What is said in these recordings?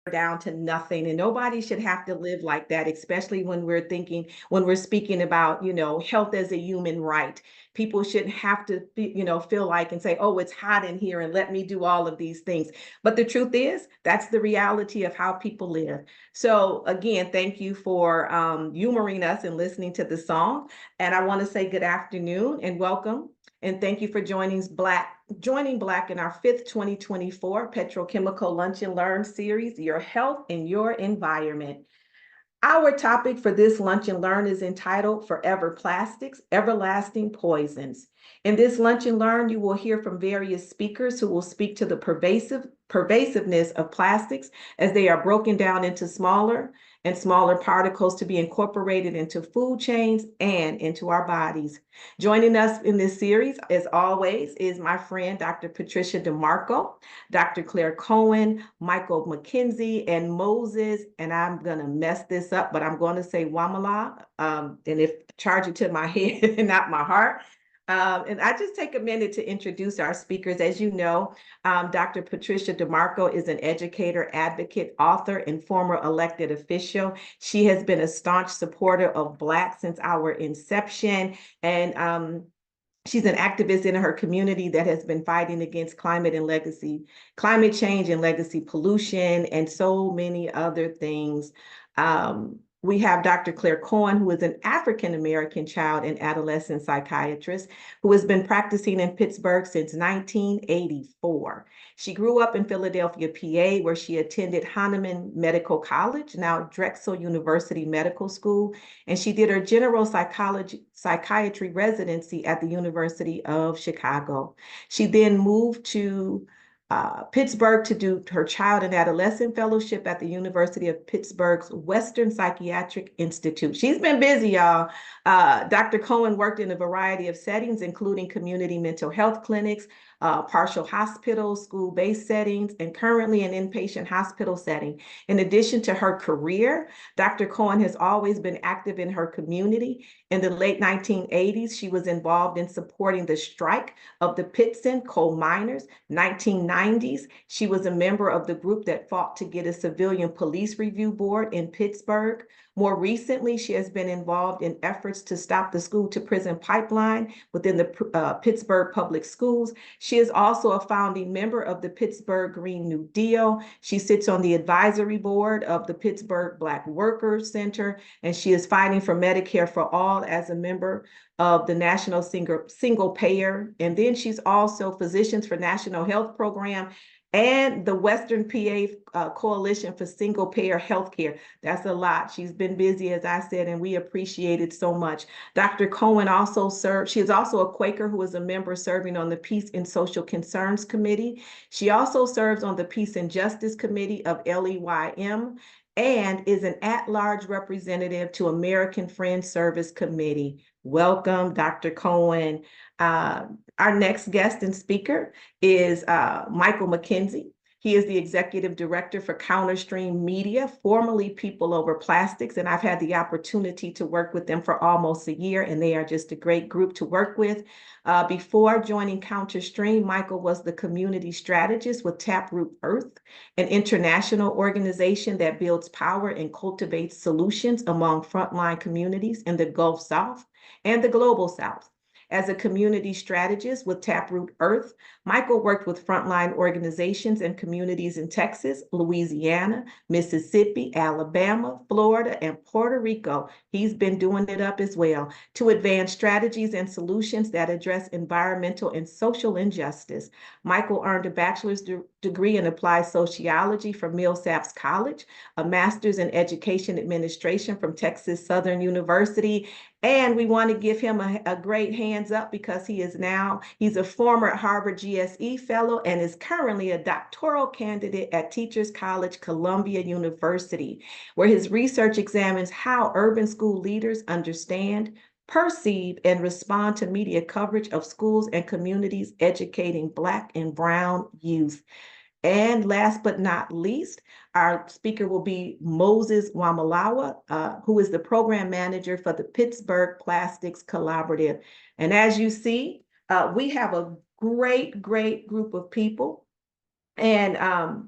down to nothing, and nobody should have to live like that, especially when we're speaking about, health as a human right. People shouldn't have to feel like and say, oh, it's hot in here and let me do all of these things. But the truth is, that's the reality of how people live. So again, thank you for humoring us and listening to the song. And I want to say good afternoon and welcome. And thank you for joining Black in our fifth 2024 Petrochemical Lunch and Learn series, Your Health and Your Environment. Our topic for this Lunch and Learn is entitled Forever Plastics, Everlasting Poisons. In this Lunch and Learn, you will hear from various speakers who will speak to the pervasiveness of plastics as they are broken down into smaller and smaller particles to be incorporated into food chains and into our bodies. Joining us in this series, as always, is my friend, Dr. Patricia DeMarco, Dr. Claire Cohen, Michael McKenzie, and Moses, and I'm going to mess this up, but I'm going to say Wamala, and if charge it to my head and not my heart. And I just take a minute to introduce our speakers. As you know, Dr. Patricia DeMarco is an educator, advocate, author, and former elected official. She has been a staunch supporter of Black since our inception, and she's an activist in her community that has been fighting against climate change and legacy pollution, and so many other things. We have Dr. Claire Cohen, who is an African-American child and adolescent psychiatrist who has been practicing in Pittsburgh since 1984. She grew up in Philadelphia, PA, where she attended Hahnemann Medical College, now Drexel University Medical School, and she did her general psychiatry residency at the University of Chicago. She then moved to Pittsburgh to do her child and adolescent fellowship at the University of Pittsburgh's Western Psychiatric Institute. She's been busy, y'all. Dr. Cohen worked in a variety of settings, including community mental health clinics, partial hospitals, school-based settings, and currently an inpatient hospital setting. In addition to her career, Dr. Cohen has always been active in her community. In the late 1980s, she was involved in supporting the strike of the Pittston coal miners. 1990s, she was a member of the group that fought to get a civilian police review board in Pittsburgh. More recently, she has been involved in efforts to stop the school-to-prison pipeline within the Pittsburgh Public Schools. She is also a founding member of the Pittsburgh Green New Deal. She sits on the advisory board of the Pittsburgh Black Workers Center, and she is fighting for Medicare for All as a member of the National Single Payer. And then she's also Physicians for National Health Program and the Western PA Coalition for Single Payer Healthcare. That's a lot. She's been busy, as I said, and we appreciate it so much. Dr. Cohen also serves, she is also a Quaker who is a member serving on the Peace and Social Concerns Committee. She also serves on the Peace and Justice Committee of LEYM and is an at-large representative to American Friends Service Committee. Welcome, Dr. Cohen. Our next guest and speaker is Michael McKenzie. He is the executive director for Counterstream Media, formerly People Over Plastics, and I've had the opportunity to work with them for almost a year, and they are just a great group to work with. Before joining Counterstream, Michael was the community strategist with Taproot Earth, an international organization that builds power and cultivates solutions among frontline communities in the Gulf South and the Global South. As a community strategist with Taproot Earth, Michael worked with frontline organizations and communities in Texas, Louisiana, Mississippi, Alabama, Florida, and Puerto Rico. He's been doing it up as well to advance strategies and solutions that address environmental and social injustice. Michael earned a bachelor's degree in applied sociology from Millsaps College, a master's in education administration from Texas Southern University, and we want to give him a great hands up because he's a former Harvard GSE fellow and is currently a doctoral candidate at Teachers College, Columbia University, where his research examines how urban school leaders understand, perceive, and respond to media coverage of schools and communities educating Black and Brown youth. And last but not least, our speaker will be Moses Wamalawa, who is the program manager for the Pittsburgh Plastics Collaborative. And as you see, we have a great group of people. And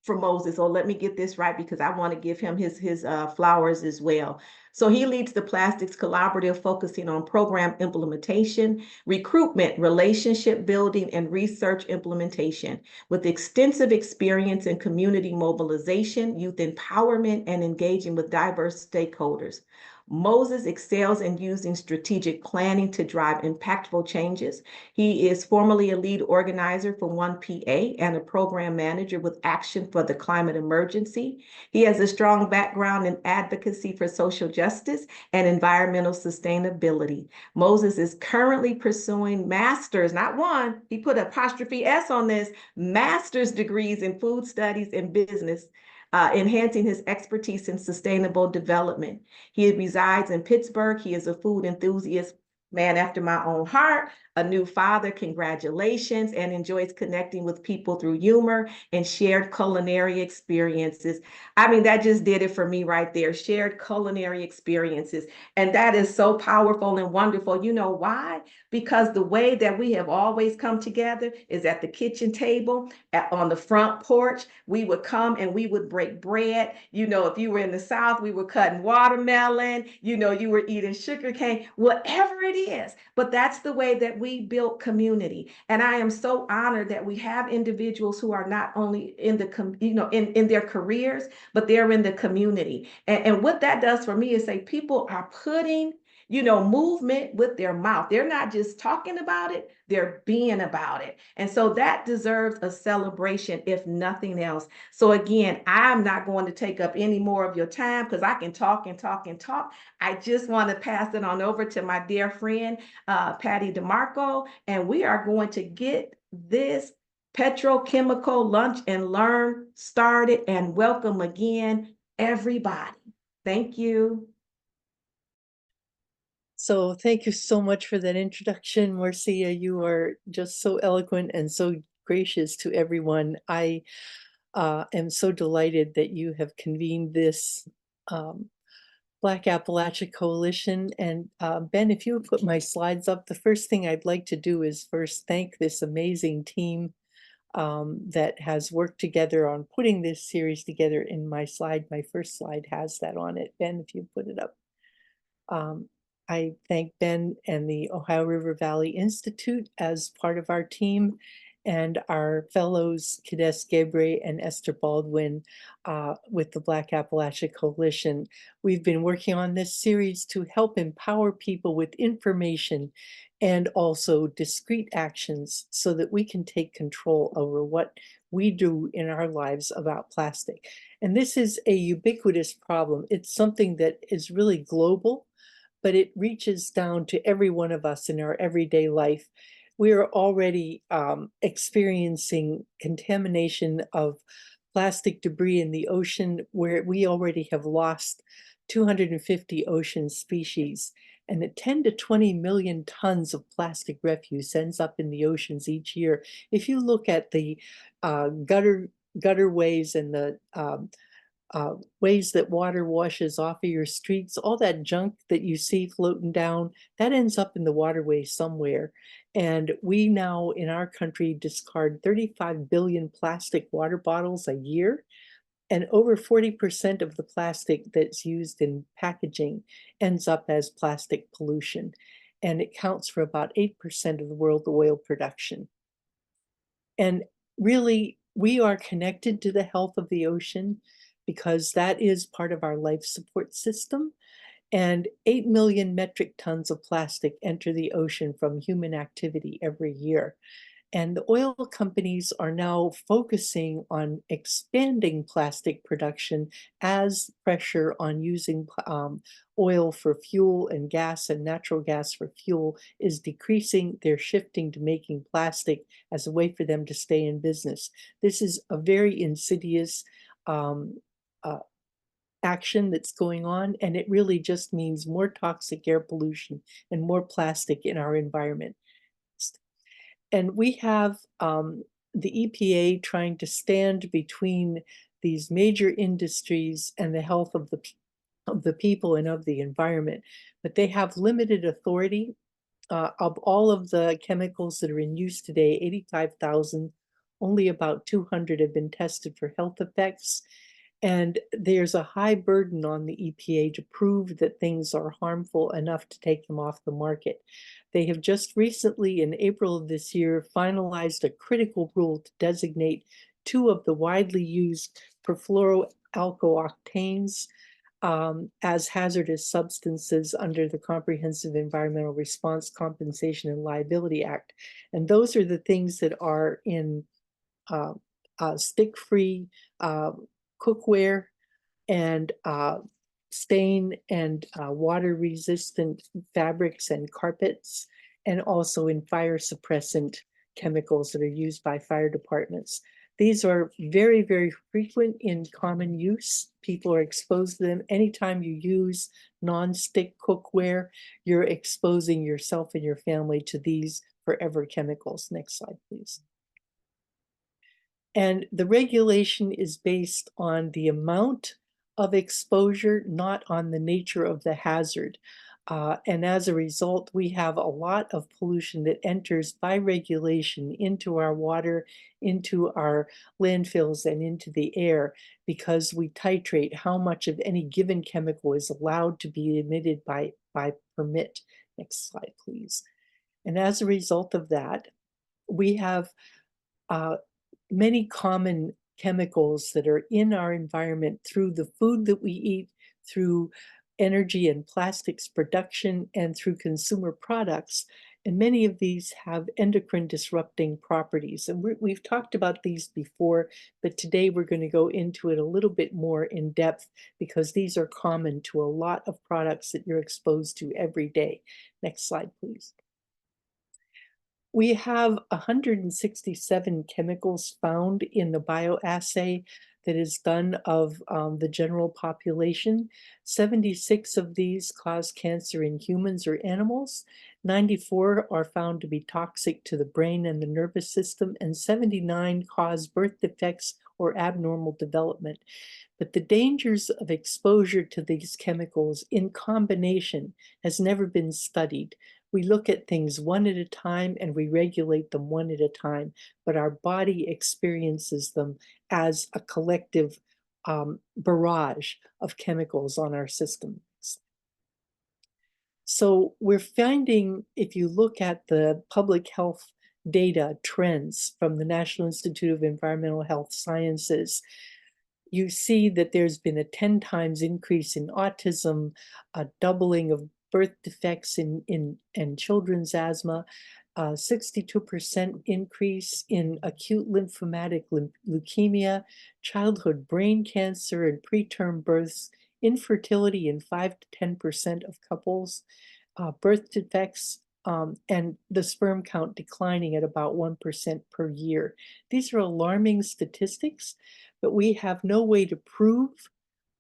for Moses. Oh, let me get this right because I want to give him his flowers as well. So he leads the Plastics Collaborative, focusing on program implementation, recruitment, relationship building, and research implementation. With extensive experience in community mobilization, youth empowerment, and engaging with diverse stakeholders. Moses excels in using strategic planning to drive impactful changes. He is formerly a lead organizer for 1PA and a program manager with Action for the Climate Emergency. He has a strong background in advocacy for social justice and environmental sustainability. Moses is currently pursuing master's, not one, he put apostrophe S on this, master's degrees in food studies and business, enhancing his expertise in sustainable development. He resides in Pittsburgh. He is a food enthusiast, man after my own heart, a new father, congratulations, and enjoys connecting with people through humor and shared culinary experiences. I mean, that just did it for me right there, shared culinary experiences. And that is so powerful and wonderful. You know why? Because the way that we have always come together is at the kitchen table, on the front porch. We would come and we would break bread. You know, if you were in the South, we were cutting watermelon, you know, you were eating sugar cane, whatever it is. But that's the way that we built community. And I am so honored that we have individuals who are not only in the, in their careers, but they're in the community. And what that does for me is say people are putting movement with their mouth. They're not just talking about it, they're being about it. And so that deserves a celebration, if nothing else. So again, I'm not going to take up any more of your time because I can talk and talk and talk. I just want to pass it on over to my dear friend, Patty DeMarco, and we are going to get this petrochemical lunch and learn started, and welcome again, everybody. Thank you. So thank you so much for that introduction, Marcia. You are just so eloquent and so gracious to everyone. I am so delighted that you have convened this Black Appalachia Coalition. And Ben, if you would put my slides up, the first thing I'd like to do is first thank this amazing team that has worked together on putting this series together. In my first slide has that on it. Ben, if you put it up. I thank Ben and the Ohio River Valley Institute as part of our team, and our fellows, Kadesh Gebre and Esther Baldwin, with the Black Appalachia Coalition. We've been working on this series to help empower people with information and also discrete actions so that we can take control over what we do in our lives about plastic. And this is a ubiquitous problem. It's something that is really global, but it reaches down to every one of us in our everyday life. We are already experiencing contamination of plastic debris in the ocean, where we already have lost 250 ocean species, and that 10 to 20 million tons of plastic refuse ends up in the oceans each year. If you look at the gutterways and the ways that water washes off of your streets, all that junk that you see floating down, that ends up in the waterway somewhere. And we now in our country discard 35 billion plastic water bottles a year. And over 40% of the plastic that's used in packaging ends up as plastic pollution. And it counts for about 8% of the world oil production. And really, we are connected to the health of the ocean because that is part of our life support system. And 8 million metric tons of plastic enter the ocean from human activity every year. And the oil companies are now focusing on expanding plastic production as pressure on using oil for fuel and gas and natural gas for fuel is decreasing. They're shifting to making plastic as a way for them to stay in business. This is a very insidious action that's going on, and it really just means more toxic air pollution and more plastic in our environment. And we have the EPA trying to stand between these major industries and the health of the people and of the environment, but they have limited authority. Of all of the chemicals that are in use today, 85,000 Only about 200 have been tested for health effects. And there's a high burden on the EPA to prove that things are harmful enough to take them off the market. They have just recently, in April of this year, finalized a critical rule to designate two of the widely used perfluoroalkyl as hazardous substances under the Comprehensive Environmental Response, Compensation, and Liability Act. And those are the things that are in uh, stick-free cookware and stain and water-resistant fabrics and carpets, and also in fire suppressant chemicals that are used by fire departments. These are very, very frequent in common use. People are exposed to them. Anytime you use non-stick cookware, you're exposing yourself and your family to these forever chemicals. Next slide, please. And the regulation is based on the amount of exposure, not on the nature of the hazard. And as a result, we have a lot of pollution that enters by regulation into our water, into our landfills, and into the air because we titrate how much of any given chemical is allowed to be emitted by permit. Next slide, please. And as a result of that, we have many common chemicals that are in our environment through the food that we eat, through energy and plastics production, and through consumer products. And many of these have endocrine disrupting properties. And we've talked about these before, but today we're going to go into it a little bit more in depth because these are common to a lot of products that you're exposed to every day. Next slide, please. We have 167 chemicals found in the bioassay that is done of the general population. 76 of these cause cancer in humans or animals. 94 are found to be toxic to the brain and the nervous system, and 79 cause birth defects or abnormal development. But the dangers of exposure to these chemicals in combination has never been studied. We look at things one at a time and we regulate them one at a time, but our body experiences them as a collective barrage of chemicals on our system. So we're finding, if you look at the public health data trends from the National Institute of Environmental Health Sciences, you see that there's been a 10 times increase in autism, a doubling of birth defects in children's asthma, 62% increase in acute lymphomatic leukemia, childhood brain cancer and preterm births, infertility in 5 to 10% of couples, birth defects, and the sperm count declining at about 1% per year. These are alarming statistics, but we have no way to prove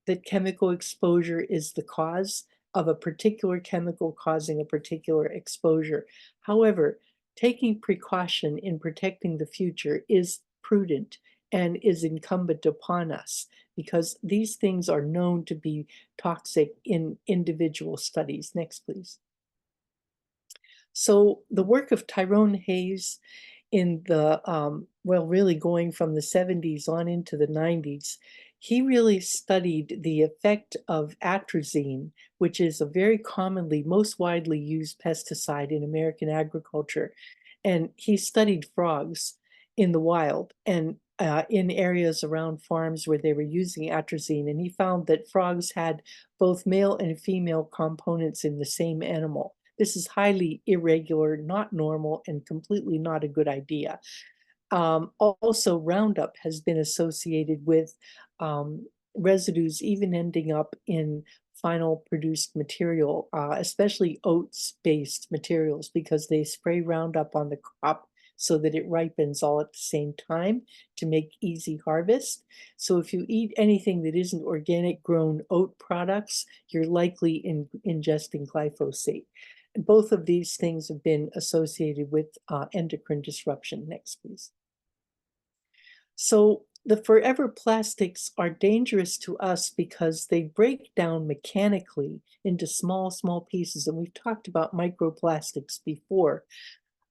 that chemical exposure is the cause of a particular chemical causing a particular exposure. However, taking precaution in protecting the future is prudent and is incumbent upon us because these things are known to be toxic in individual studies. Next, please. So the work of Tyrone Hayes in the, well, really going from the 70s on into the 90s, he really studied the effect of atrazine, which is a very commonly, most widely used pesticide in American agriculture. And he studied frogs in the wild and in areas around farms where they were using atrazine. And he found that frogs had both male and female components in the same animal. This is highly irregular, not normal, and completely not a good idea. Also, Roundup has been associated with residues even ending up in final produced material, especially oats-based materials, because they spray Roundup on the crop so that it ripens all at the same time to make easy harvest. So if you eat anything that isn't organic grown oat products, you're likely ingesting glyphosate. And both of these things have been associated with endocrine disruption. Next, please. So the forever plastics are dangerous to us because they break down mechanically into small, small pieces. And we've talked about microplastics before,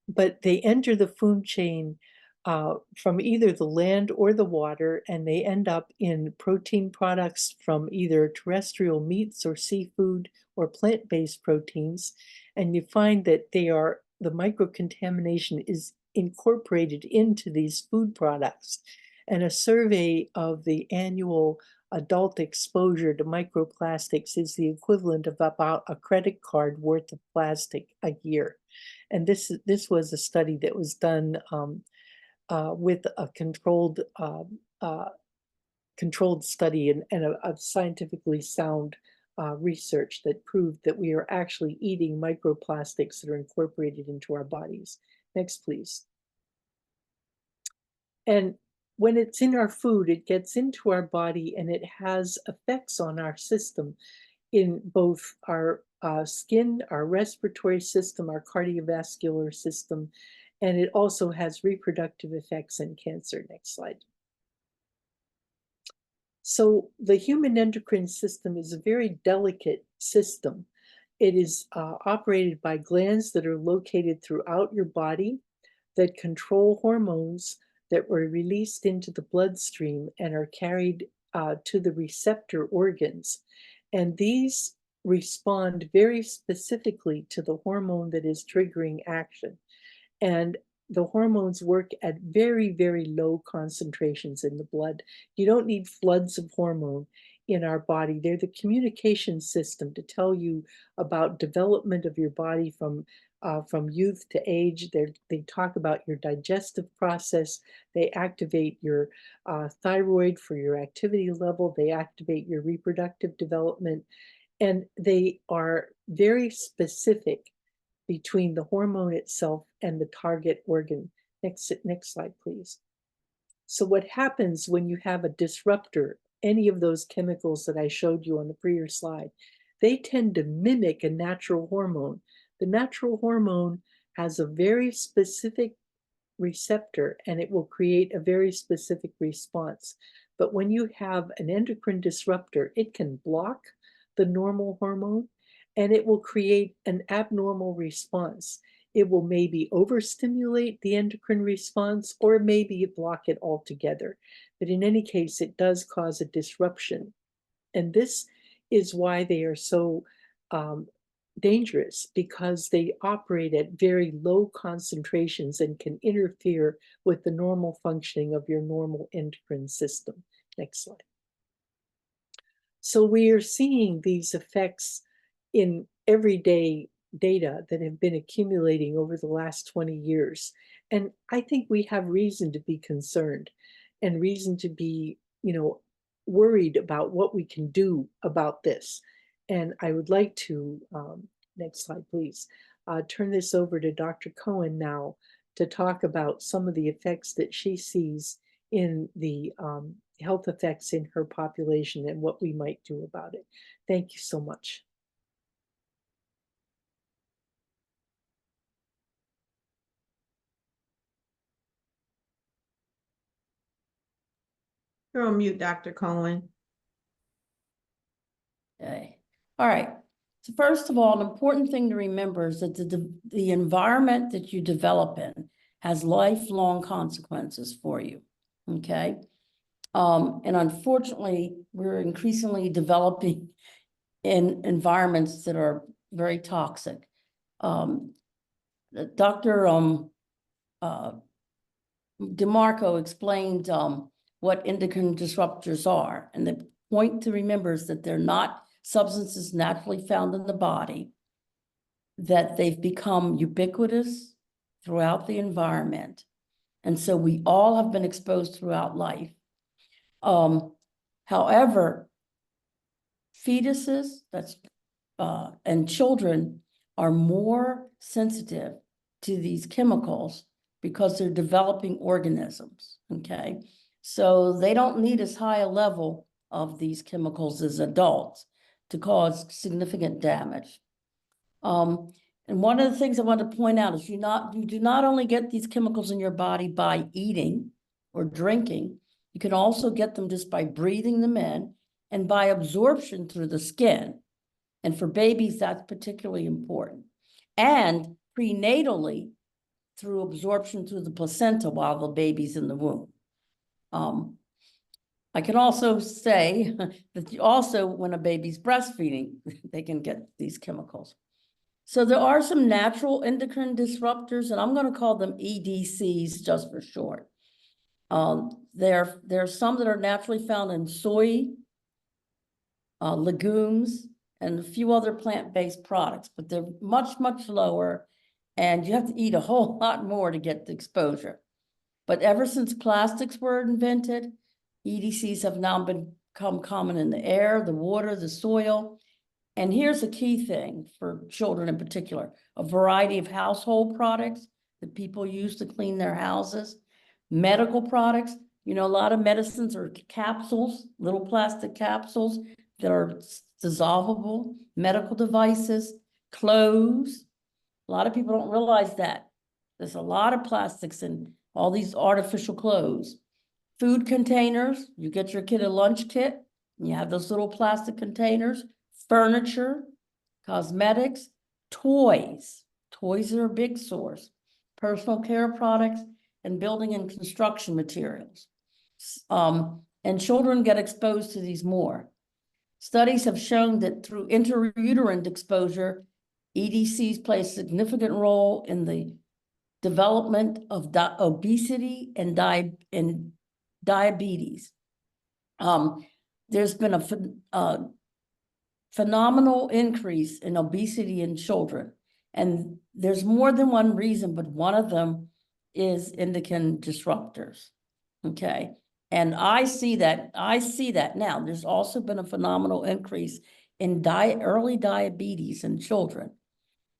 but they enter the food chain from either the land or the water, and they end up in protein products from either terrestrial meats or seafood or plant-based proteins. And you find that the microcontamination is incorporated into these food products. And a survey of the annual adult exposure to microplastics is the equivalent of about a credit card worth of plastic a year. And this was a study that was done with a controlled study and a scientifically sound research that proved that we are actually eating microplastics that are incorporated into our bodies. Next, please. And when it's in our food, it gets into our body and it has effects on our system in both our skin, our respiratory system, our cardiovascular system, and it also has reproductive effects in cancer. Next slide. So the human endocrine system is a very delicate system. It is operated by glands that are located throughout your body that control hormones that were released into the bloodstream and are carried to the receptor organs. And these respond very specifically to the hormone that is triggering action. And the hormones work at very, very low concentrations in the blood. You don't need floods of hormone in our body. They're the communication system to tell you about development of your body from youth to age. They talk about your digestive process. They activate your thyroid for your activity level. They activate your reproductive development. And they are very specific between the hormone itself and the target organ. Next slide, please. So what happens when you have a disruptor, any of those chemicals that I showed you on the previous slide, they tend to mimic a natural hormone. The natural hormone has a very specific receptor and it will create a very specific response. But when you have an endocrine disruptor, it can block the normal hormone and it will create an abnormal response. It will maybe overstimulate the endocrine response or maybe block it altogether. But in any case, it does cause a disruption. And this is why they are so dangerous, because they operate at very low concentrations and can interfere with the normal functioning of your normal endocrine system. Next slide. So we are seeing these effects in everyday data that have been accumulating over the last 20 years. And I think we have reason to be concerned and reason to be, worried about what we can do about this. And I would like to, next slide, please, turn this over to Dr. Cohen now to talk about some of the effects that she sees in the health effects in her population and what we might do about it. Thank you so much. You're on mute, Dr. Cohen. Okay. All right. So first of all, an important thing to remember is that the environment that you develop in has lifelong consequences for you. Okay. And unfortunately, we're increasingly developing in environments that are very toxic. Dr. DeMarco explained what endocrine disruptors are. And the point to remember is that they're not substances naturally found in the body, that they've become ubiquitous throughout the environment. And so we all have been exposed throughout life. However, fetuses and children are more sensitive to these chemicals because they're developing organisms, okay? So they don't need as high a level of these chemicals as adults to cause significant damage. And one of the things I want to point out is you do not only get these chemicals in your body by eating or drinking, you can also get them just by breathing them in and by absorption through the skin. And for babies, that's particularly important. And prenatally, through absorption through the placenta while the baby's in the womb. I can also say that when a baby's breastfeeding, they can get these chemicals. So there are some natural endocrine disruptors, and I'm going to call them EDCs just for short. There are some that are naturally found in soy, legumes, and a few other plant-based products, but they're much, much lower, and you have to eat a whole lot more to get the exposure. But ever since plastics were invented, EDCs have now become common in the air, the water, the soil. And here's a key thing for children in particular: a variety of household products that people use to clean their houses, medical products. You know, a lot of medicines are capsules, little plastic capsules that are dissolvable, medical devices, clothes. A lot of people don't realize that. There's a lot of plastics in all these artificial clothes. Food containers, you get your kid a lunch kit, and you have those little plastic containers. Furniture, cosmetics, toys. Toys are a big source. Personal care products, and building and construction materials. And children get exposed to these more. Studies have shown that through intrauterine exposure, EDCs play a significant role in the development of obesity and diabetes. There's been a phenomenal increase in obesity in children. And there's more than one reason, but one of them is endocrine disruptors, okay? And I see that now. There's also been a phenomenal increase in early diabetes in children.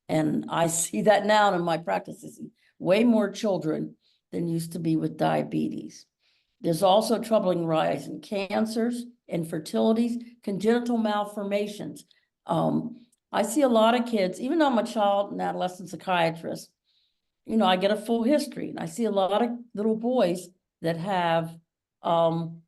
And I see that now in my practices, way more children than used to be with diabetes. There's also a troubling rise in cancers, infertilities, congenital malformations. I see a lot of kids, even though I'm a child and adolescent psychiatrist, you know, I get a full history, and I see a lot of little boys that have something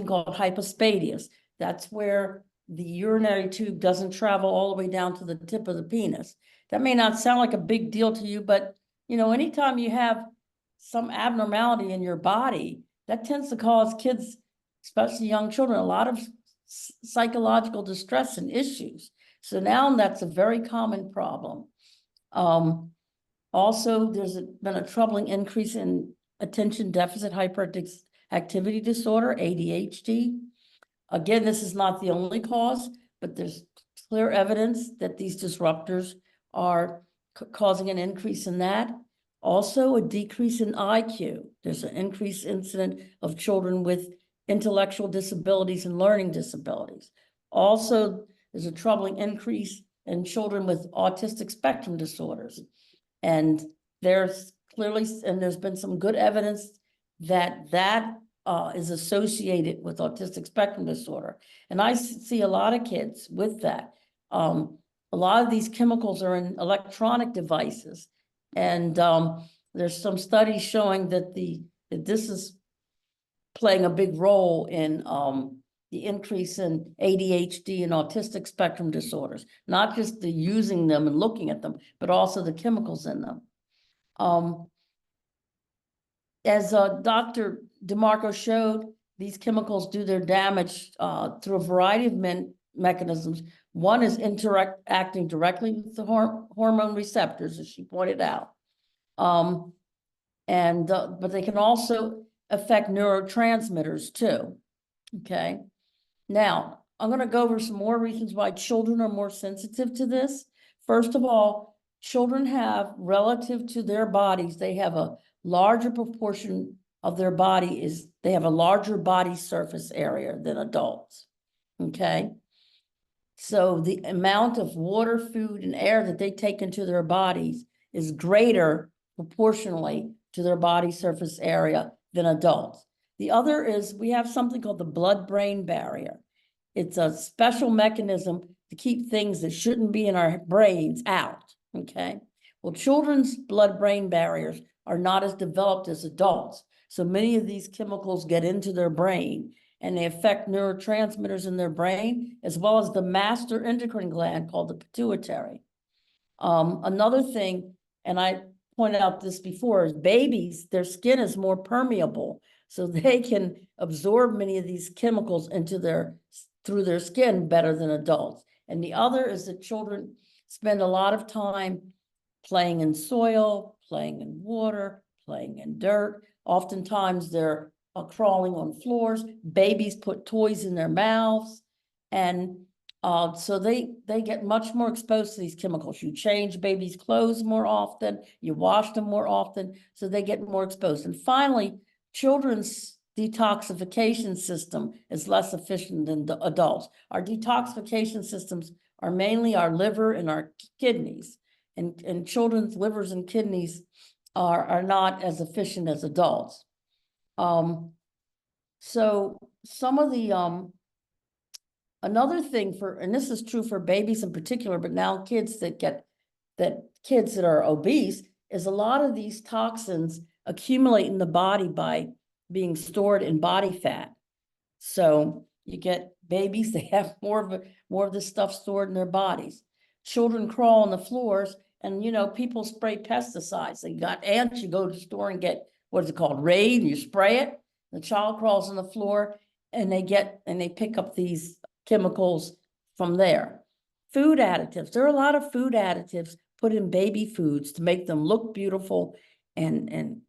called hypospadias. That's where the urinary tube doesn't travel all the way down to the tip of the penis. That may not sound like a big deal to you, but you know, anytime you have some abnormality in your body, that tends to cause kids, especially young children, a lot of psychological distress and issues. So now that's a very common problem. Also, there's been a troubling increase in attention deficit hyperactivity disorder, ADHD. Again, this is not the only cause, but there's clear evidence that these disruptors are causing an increase in that. Also, a decrease in IQ. There's an increased incidence of children with intellectual disabilities and learning disabilities. Also, there's a troubling increase in children with autistic spectrum disorders. And there's been some good evidence that is associated with autistic spectrum disorder. And I see a lot of kids with that. A lot of these chemicals are in electronic devices. And there's some studies showing that this is playing a big role in the increase in ADHD and autistic spectrum disorders, not just the using them and looking at them, but also the chemicals in them. As Dr. DeMarco showed, these chemicals do their damage through a variety of mechanisms. One is acting directly with the hormone receptors, as she pointed out. But they can also affect neurotransmitters too, okay? Now, I'm gonna go over some more reasons why children are more sensitive to this. First of all, children have, relative to their bodies, they have a larger proportion of their body they have a larger body surface area than adults, okay? So the amount of water, food, and air that they take into their bodies is greater proportionally to their body surface area than adults. The other is we have something called the blood-brain barrier. It's a special mechanism to keep things that shouldn't be in our brains out, okay? Well, children's blood-brain barriers are not as developed as adults. So many of these chemicals get into their brain and they affect neurotransmitters in their brain, as well as the master endocrine gland called the pituitary. Another thing, and I pointed out this before, is babies, their skin is more permeable, so they can absorb many of these chemicals through their skin better than adults. And the other is that children spend a lot of time playing in soil, playing in water, playing in dirt. Oftentimes they're crawling on floors. Babies put toys in their mouths, and so they get much more exposed to these chemicals. You change babies' clothes more often, you wash them more often, so they get more exposed. And finally, children's detoxification system is less efficient than the adults. Our detoxification systems are mainly our liver and our kidneys, and children's livers and kidneys are not as efficient as adults. So some of the another thing and this is true for babies in particular, but now kids that are obese, is a lot of these toxins accumulate in the body by being stored in body fat. So you get babies, they have more of this stuff stored in their bodies. Children crawl on the floors, and people spray pesticides. They got ants, you go to the store and get, what is it called, Raid, and you spray it. The child crawls on the floor, and they pick up these chemicals from there. Food additives. There are a lot of food additives put in baby foods to make them look beautiful and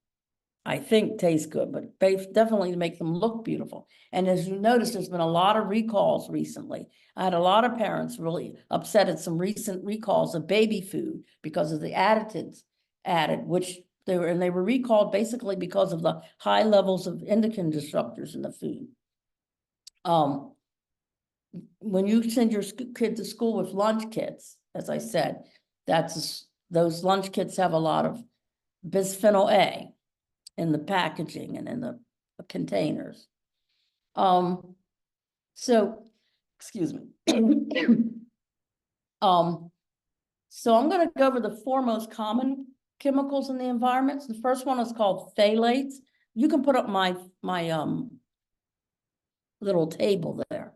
I think taste good, but definitely to make them look beautiful. And as you notice, there's been a lot of recalls recently. I had a lot of parents really upset at some recent recalls of baby food because of the additives added, which they were recalled basically because of the high levels of endocrine disruptors in the food. When you send your kid to school with lunch kits, as I said, those lunch kits have a lot of bisphenol A in the packaging and in the containers. So, excuse me. So I'm going to go over the 4 most common chemicals in the environment. So the first one is called phthalates. You can put up my little table there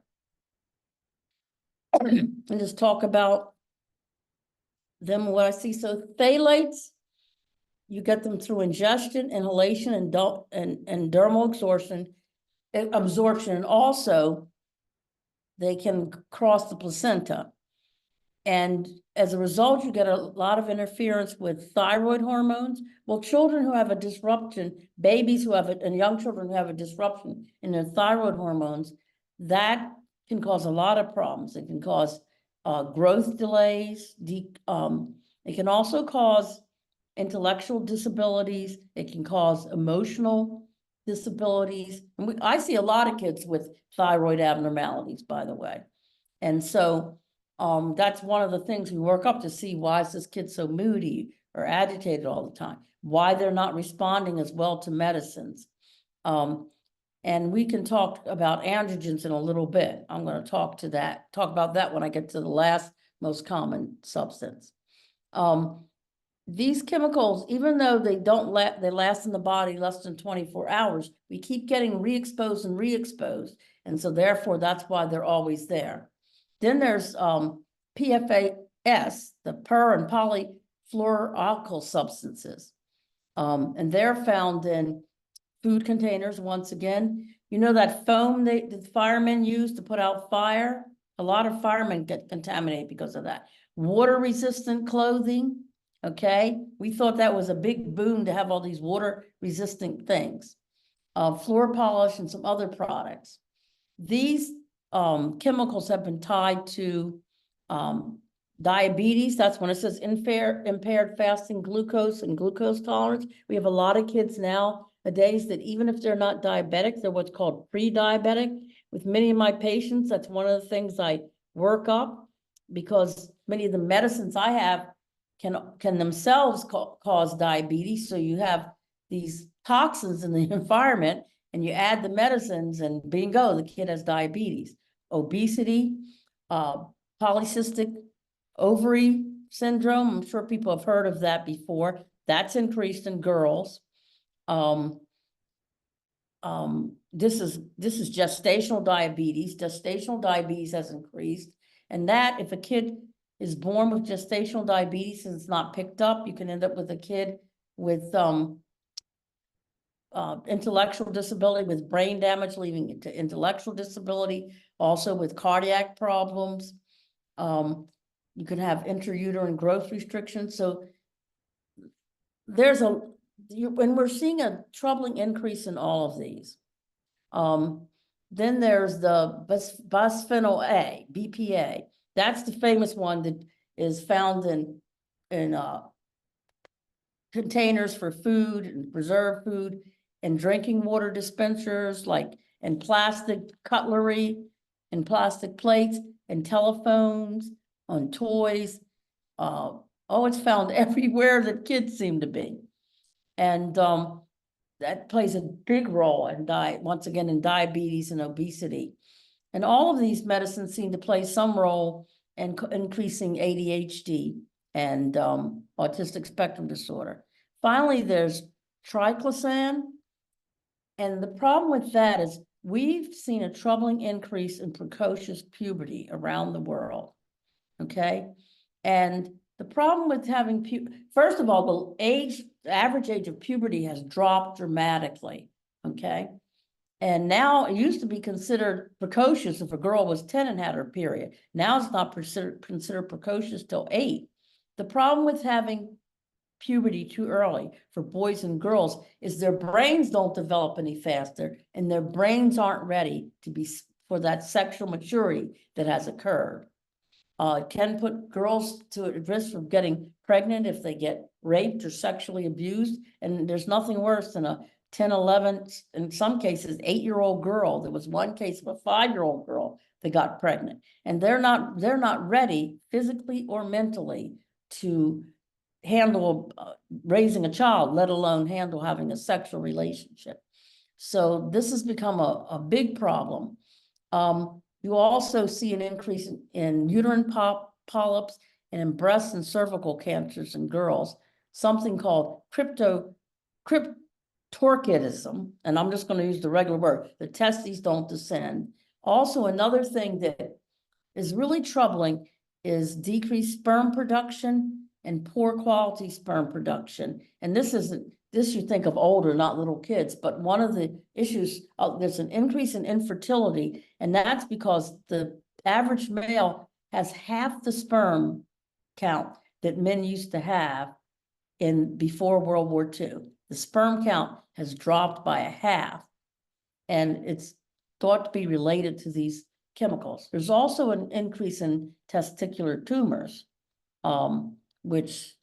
and just talk about them, what I see. So phthalates, you get them through ingestion, inhalation, and dermal absorption, and also they can cross the placenta. And as a result, you get a lot of interference with thyroid hormones. Well, children who have a disruption, babies who have it, and young children who have a disruption in their thyroid hormones, that can cause a lot of problems. It can cause growth delays. It can also cause intellectual disabilities. It can cause emotional disabilities. And I see a lot of kids with thyroid abnormalities, by the way. And so that's one of the things we work up to see, why is this kid so moody or agitated all the time? Why they're not responding as well to medicines. And we can talk about androgens in a little bit. I'm going to talk about that when I get to the last most common substance. These chemicals, even though they last in the body less than 24 hours, we keep getting re-exposed and re-exposed. And so therefore, that's why they're always there. Then there's PFAS, the per and polyfluoroalkyl substances. And they're found in food containers, once again. You know that foam the firemen use to put out fire? A lot of firemen get contaminated because of that. Water-resistant clothing, okay? We thought that was a big boon to have all these water-resistant things. Floor polish and some other products. These chemicals have been tied to diabetes. That's when it says impaired fasting glucose and glucose tolerance. We have a lot of kids nowadays that even if they're not diabetic, they're what's called pre-diabetic. With many of my patients, that's one of the things I work up, because many of the medicines I have can themselves cause diabetes. So you have these toxins in the environment, and you add the medicines, and bingo, the kid has diabetes. Obesity, polycystic ovary syndrome. I'm sure people have heard of that before. That's increased in girls. This is gestational diabetes. Gestational diabetes has increased. And that, if a kid is born with gestational diabetes and it's not picked up, you can end up with a kid with intellectual disability, with brain damage, leading to intellectual disability, also with cardiac problems. You can have intrauterine growth restrictions. So there's when we're seeing a troubling increase in all of these. Then there's the bisphenol A, BPA. That's the famous one that is found in containers for food and preserved food and drinking water dispensers, like in plastic cutlery and plastic plates and telephones, on toys. It's found everywhere that kids seem to be. And that plays a big role in once again, in diabetes and obesity. And all of these medicines seem to play some role in increasing ADHD and autistic spectrum disorder. Finally, there's triclosan. And the problem with that is we've seen a troubling increase in precocious puberty around the world, okay? And the problem with having first of all, the average age of puberty has dropped dramatically, okay? And now it used to be considered precocious if a girl was 10 and had her period. Now it's not considered precocious till 8. The problem with having puberty too early for boys and girls is their brains don't develop any faster, and their brains aren't ready to be for that sexual maturity that has occurred. It can put girls to risk of getting pregnant if they get raped or sexually abused. And there's nothing worse than a 10, 11, in some cases, 8-year-old girl. There was one case of a 5-year-old girl that got pregnant, and they're not ready physically or mentally to handle raising a child, let alone handle having a sexual relationship. So this has become a big problem. You also see an increase in uterine polyps and in breast and cervical cancers in girls, something called cryptorchidism, and I'm just going to use the regular word. The testes don't descend. Also, another thing that is really troubling is decreased sperm production and poor quality sperm production. And this you think of older, not little kids, but one of the issues, there's an increase in infertility, and that's because the average male has half the sperm count that men used to have before World War II. The sperm count has dropped by a half, and it's thought to be related to these chemicals. There's also an increase in testicular tumors, which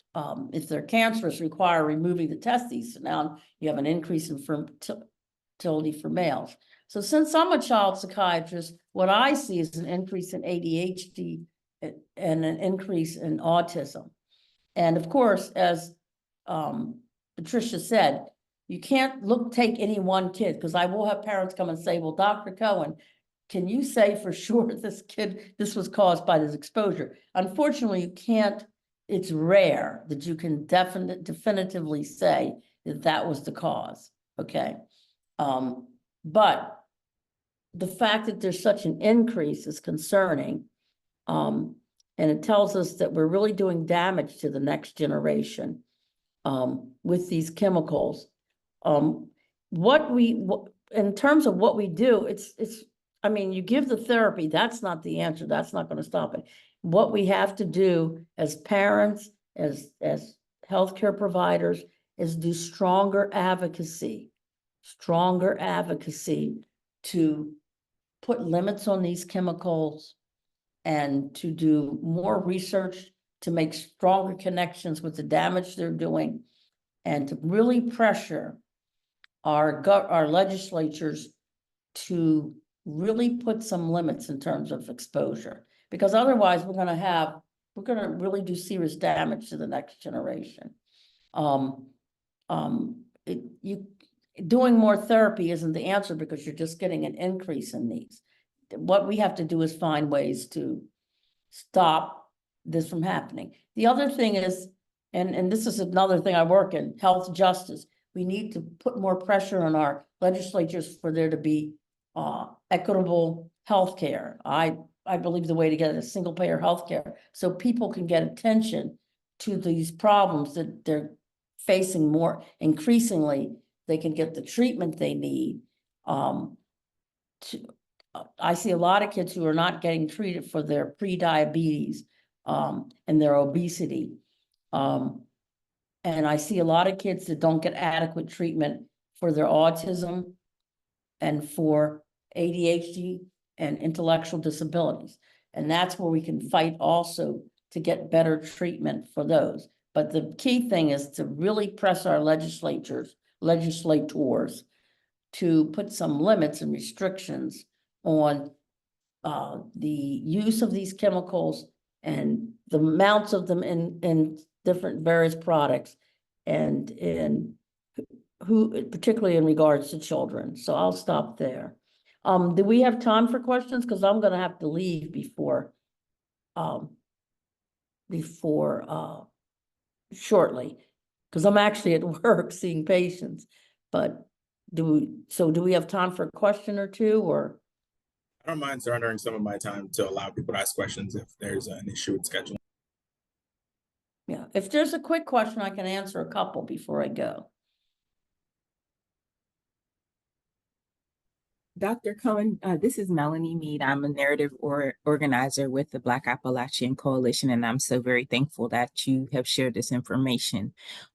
if they're cancerous, require removing the testes. So now you have an increase in fertility for males. So since I'm a child psychiatrist, what I see is an increase in ADHD and an increase in autism. And of course, as Patricia said, you can't take any one kid, because I will have parents come and say, well, Dr. Cohen, can you say for sure this was caused by this exposure? Unfortunately, you can't. It's rare that you can definitively say that was the cause, okay? But the fact that there's such an increase is concerning, and it tells us that we're really doing damage to the next generation with these chemicals. In terms of what we do, I mean, you give the therapy, that's not the answer. That's not going to stop it. What we have to do as parents, as healthcare providers, is do stronger advocacy to put limits on these chemicals and to do more research to make stronger connections with the damage they're doing, and to really pressure our legislatures to really put some limits in terms of exposure, because otherwise we're going to really do serious damage to the next generation. Doing more therapy isn't the answer, because you're just getting an increase in these. What we have to do is find ways to stop this from happening. The other thing is, and this is another thing I work in, health justice. We need to put more pressure on our legislatures for there to be equitable health care. I I believe the way to get it is single payer healthcare, so people can get attention to these problems that they're facing more increasingly. They can get the treatment they need. I see a lot of kids who are not getting treated for their pre-diabetes and their obesity. And I see a lot of kids that don't get adequate treatment for their autism and for ADHD and intellectual disabilities. And that's where we can fight also to get better treatment for those. But the key thing is to really press our legislators to put some limits and restrictions on the use of these chemicals and the amounts of them in different various products, and in who, particularly in regards to children. So I'll stop there. Do we have time for questions? Because I'm gonna have to leave before shortly, because I'm actually at work seeing patients. But do we have time for a question or two, or? I don't mind surrendering some of my time to allow people to ask questions if there's an issue with scheduling. Yeah, if there's a quick question, I can answer a couple before I go. Dr. Cohen, this is Melanie Mead. I'm a narrative organizer with the Black Appalachian Coalition, and I'm so very thankful that you have shared this information.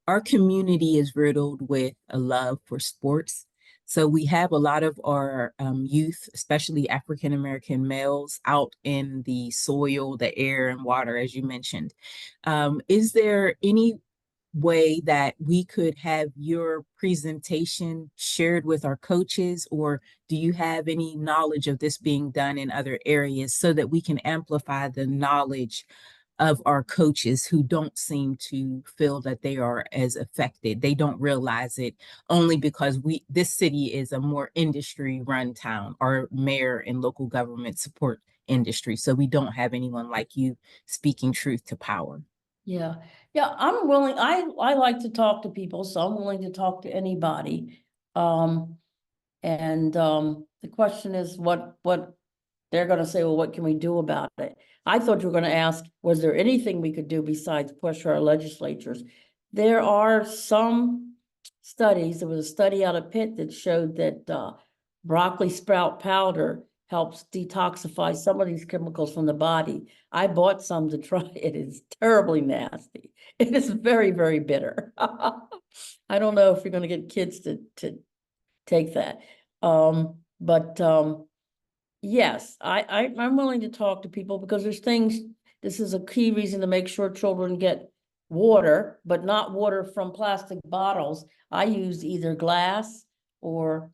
Our community is riddled with a love for sports. So we have a lot of our youth, especially African-American males, out in the soil, the air, and water, as you mentioned. Is there any way that we could have your presentation shared with our coaches, or do you have any knowledge of this being done in other areas so that we can amplify the knowledge of our coaches who don't seem to feel that they are as affected? They don't realize it only because this city is a more industry run town. Our mayor and local government support industry, so we don't have anyone like you speaking truth to power. Yeah, I'm willing, I like to talk to people, so I'm willing to talk to anybody. The question is what they're gonna say, well, what can we do about it? I thought you were gonna ask, was there anything we could do besides push our legislatures? There are some studies. There was a study out of Pitt that showed that broccoli sprout powder helps detoxify some of these chemicals from the body. I bought some to try. It is terribly nasty. It is very, very bitter. I don't know if you're going to get kids to take that. Yes, I'm willing to talk to people because there's things, this is a key reason to make sure children get water, but not water from plastic bottles. I use either glass or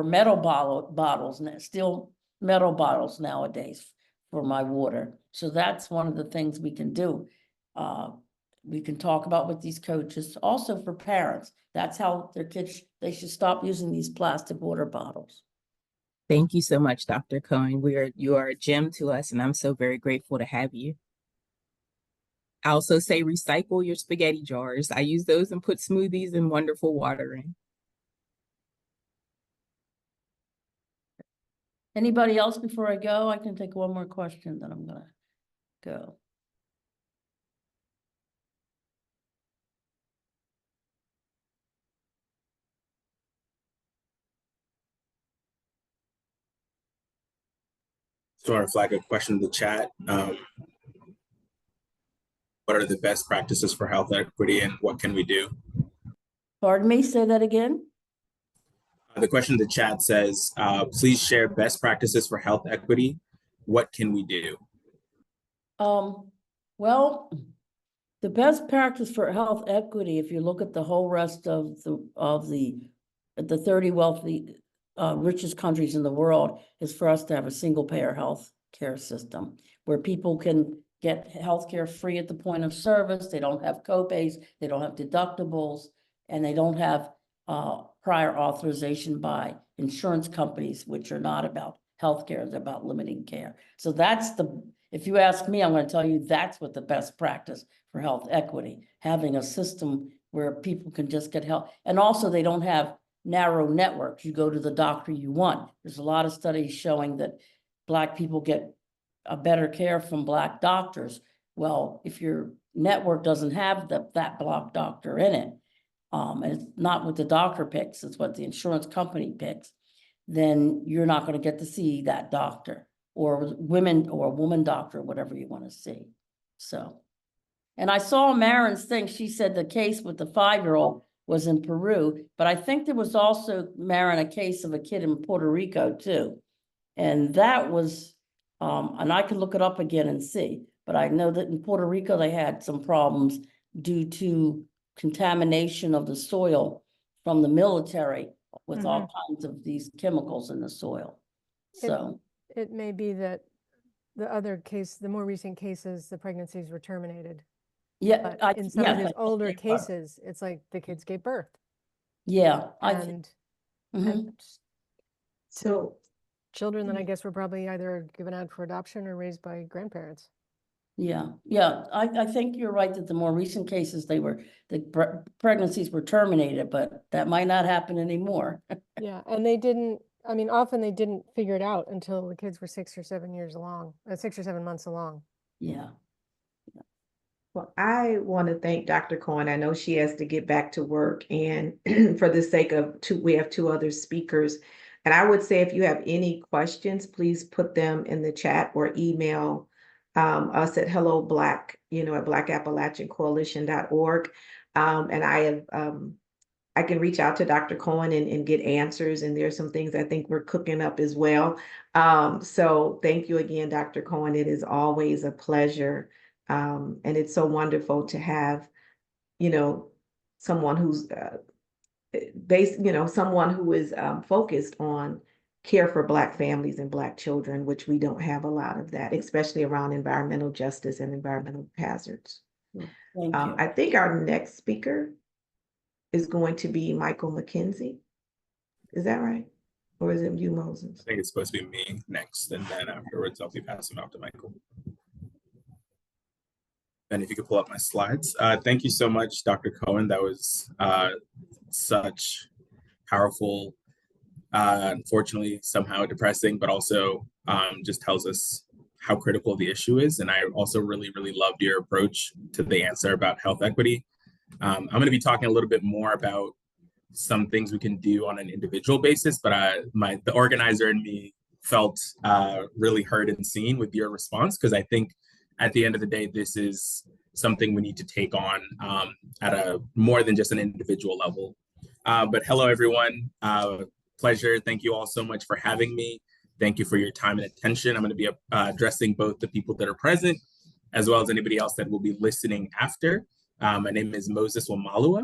metal bottles, still metal bottles nowadays for my water. So that's one of the things we can do. We can talk about with these coaches, also for parents. That's how their kids, they should stop using these plastic water bottles. Thank you so much, Dr. Cohen. You are a gem to us, and I'm so very grateful to have you. I also say recycle your spaghetti jars. I use those and put smoothies and wonderful water in. Anybody else before I go? I can take one more question, then I'm gonna go. So I want to flag a question in the chat. What are the best practices for health equity and what can we do? Pardon me, say that again? The question in the chat says, please share best practices for health equity. What can we do? Well, the best practice for health equity, if you look at the whole rest of the 30 wealthy, richest countries in the world, is for us to have a single payer health care system where people can get health care free at the point of service. They don't have copays, they don't have deductibles, and they don't have prior authorization by insurance companies, which are not about healthcare, they're about limiting care. So that's if you ask me, I'm going to tell you that's what the best practice for health equity, having a system where people can just get help. And also they don't have narrow networks. You go to the doctor you want. There's a lot of studies showing that Black people get a better care from Black doctors. Well, if your network doesn't have that Black doctor in it, and it's not what the doctor picks, it's what the insurance company picks, then you're not going to get to see that doctor or women or a woman doctor, whatever you want to see. So, and I saw Marin's thing. She said the case with the 5-year-old was in Peru, but I think there was also, Marin, a case of a kid in Puerto Rico too. And that was, and I can look it up again and see, but I know that in Puerto Rico, they had some problems due to contamination of the soil from the military with all kinds of these chemicals in the soil. So, It may be that the other case, the more recent cases, the pregnancies were terminated. yeah, But in some of these yes, older they were. cases, it's like the kids gave birth. Yeah, I think. And, Mhm. and So children that I guess were probably either given out for adoption or raised by grandparents. Yeah, I think you're right that the more recent cases, the pregnancies were terminated, but that might not happen anymore. Yeah, and they didn't, I mean, often they didn't figure it out until the kids were 6 or 7 years along, 6 or 7 months along. Yeah, well, I want to thank Dr. Cohen. I know she has to get back to work, and for the sake of we have 2 other speakers. And I would say if you have any questions, please put them in the chat or email us at hello black, at blackappalachiancoalition.org. And I can reach out to Dr. Cohen and get answers. And there's some things I think we're cooking up as well. So thank you again, Dr. Cohen. It is always a pleasure. And it's so wonderful to have, someone who's someone who is focused on care for Black families and Black children, which we don't have a lot of that, especially around environmental justice and environmental hazards. thank you. I think our next speaker is going to be Michael McKenzie. Is that right? Or is it you, Moses? I think it's supposed to be me next, and then afterwards I'll be passing off to Michael. And if you could pull up my slides. Thank you so much, Dr. Cohen. That was such powerful, unfortunately, somehow depressing, but also just tells us how critical the issue is. And I also really, really loved your approach to the answer about health equity. I'm going to be talking a little bit more about some things we can do on an individual basis, but the organizer in me felt really heard and seen with your response, because I think at the end of the day, this is something we need to take on at a more than just an individual level. But hello, everyone. Pleasure. Thank you all so much for having me. Thank you for your time and attention. I'm going to be addressing both the people that are present as well as anybody else that will be listening after. My name is Moses Wamalua,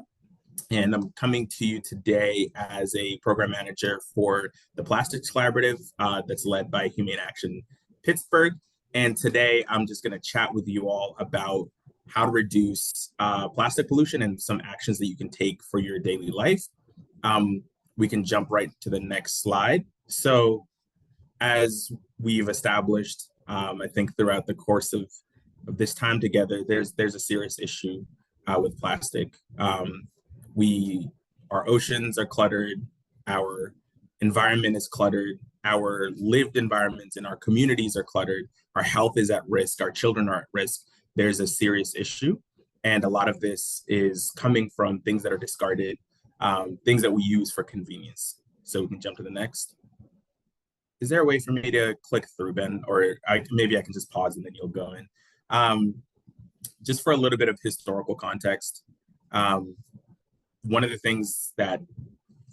and I'm coming to you today as a program manager for the Plastics Collaborative that's led by Humane Action Pittsburgh. And today I'm just going to chat with you all about how to reduce plastic pollution and some actions that you can take for your daily life. We can jump right to the next slide. So as we've established, I think throughout the course of this time together, there's a serious issue with plastic. Our oceans are cluttered, our environment is cluttered, our lived environments and our communities are cluttered, our health is at risk, our children are at risk. There's a serious issue. And a lot of this is coming from things that are discarded, things that we use for convenience. So we can jump to the next. Is there a way for me to click through, Ben? Or maybe I can just pause and then you'll go in. Just for a little bit of historical context, one of the things that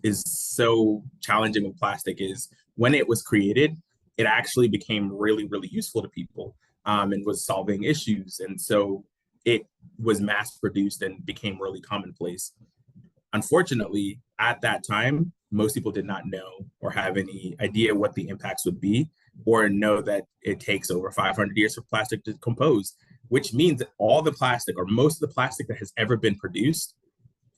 is so challenging with plastic is when it was created, it actually became really, really useful to people and was solving issues. And so it was mass produced and became really commonplace. Unfortunately, at that time, most people did not know or have any idea what the impacts would be, or know that it takes over 500 years for plastic to decompose, which means that all the plastic or most of the plastic that has ever been produced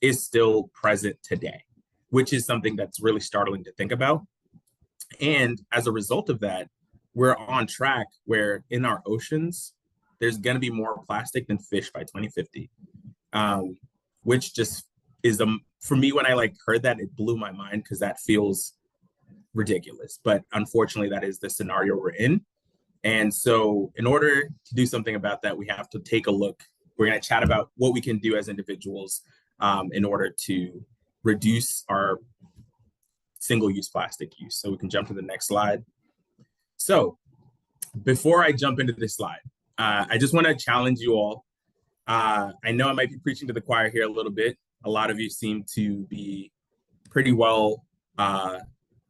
is still present today, which is something that's really startling to think about. And as a result of that, we're on track where in our oceans, there's going to be more plastic than fish by 2050, which just is, for me, when I heard that, it blew my mind because that feels ridiculous. But unfortunately, that is the scenario we're in. And so in order to do something about that, we have to take a look. We're going to chat about what we can do as individuals in order to reduce our single-use plastic use. So we can jump to the next slide. So before I jump into this slide, I just want to challenge you all. I know I might be preaching to the choir here a little bit. A lot of you seem to be pretty well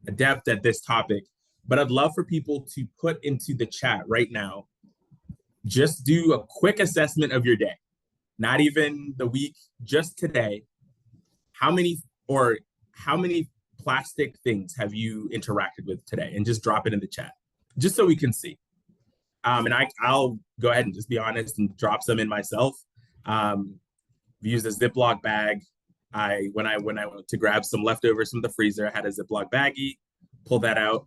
adept at this topic, but I'd love for people to put into the chat right now, just do a quick assessment of your day, not even the week, just today. How many plastic things have you interacted with today? And just drop it in the chat, just so we can see. And I'll go ahead and just be honest and drop some in myself. Used a Ziploc bag. When I went to grab some leftovers from the freezer, I had a Ziploc baggie, pull that out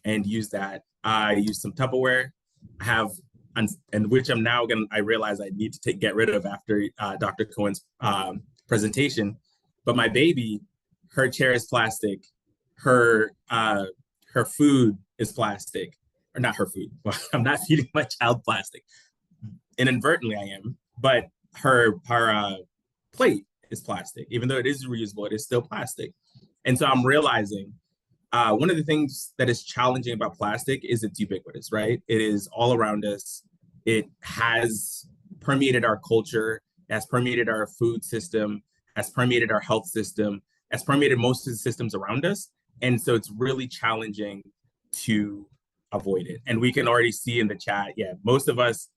and use that. I used some Tupperware. I have, and which I realize I need to get rid of after Dr. Cohen's presentation. But my baby, her chair is plastic. Her food is plastic, or not her food. I'm not feeding my child plastic. Inadvertently, I am. But her plate is plastic. Even though it is reusable, it is still plastic. And so I'm realizing one of the things that is challenging about plastic is it's ubiquitous, right? It is all around us. It has permeated our culture, has permeated our food system, has permeated our health system, has permeated most of the systems around us. And so it's really challenging to avoid it. And we can already see in the chat, yeah, most of us,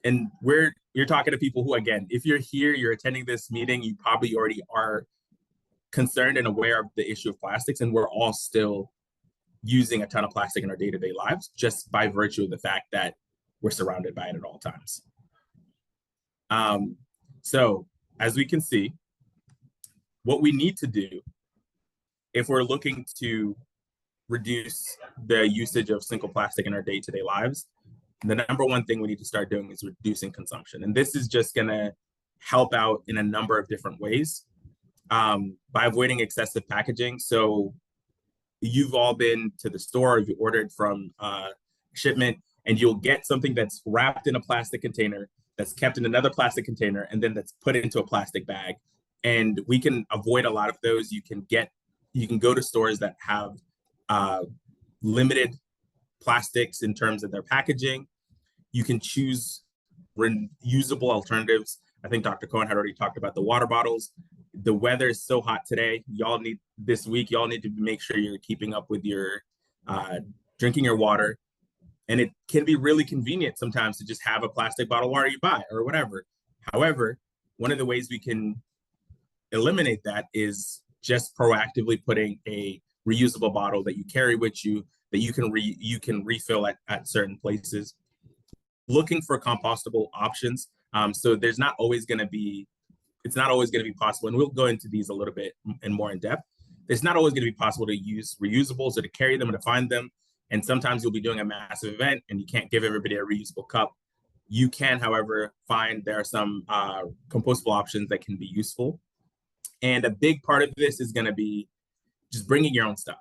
and you're talking to people who, again, if you're here, you're attending this meeting, you probably already are concerned and aware of the issue of plastics, and we're all still using a ton of plastic in our day-to-day lives just by virtue of the fact that we're surrounded by it at all times. So as we can see, what we need to do if we're looking to reduce the usage of single plastic in our day-to-day lives, the number one thing we need to start doing is reducing consumption. And this is just gonna help out in a number of different ways by avoiding excessive packaging. So you've all been to the store, you've ordered from shipment, and you'll get something that's wrapped in a plastic container, that's kept in another plastic container, and then that's put into a plastic bag. And we can avoid a lot of those. You can go to stores that have limited plastics in terms of their packaging. You can choose reusable alternatives. I think Dr. Cohen had already talked about the water bottles. The weather is so hot today. Y'all need to make sure you're keeping up with your drinking your water. And it can be really convenient sometimes to just have a plastic bottle of water you buy or whatever. However, one of the ways we can eliminate that is just proactively putting a reusable bottle that you carry with you that you can refill at certain places. Looking for compostable options. So it's not always going to be possible, and we'll go into these a little bit and more in depth. It's not always going to be possible to use reusables or to carry them or to find them. And sometimes you'll be doing a massive event and you can't give everybody a reusable cup. You can, however, find there are some compostable options that can be useful. And a big part of this is going to be just bringing your own stuff.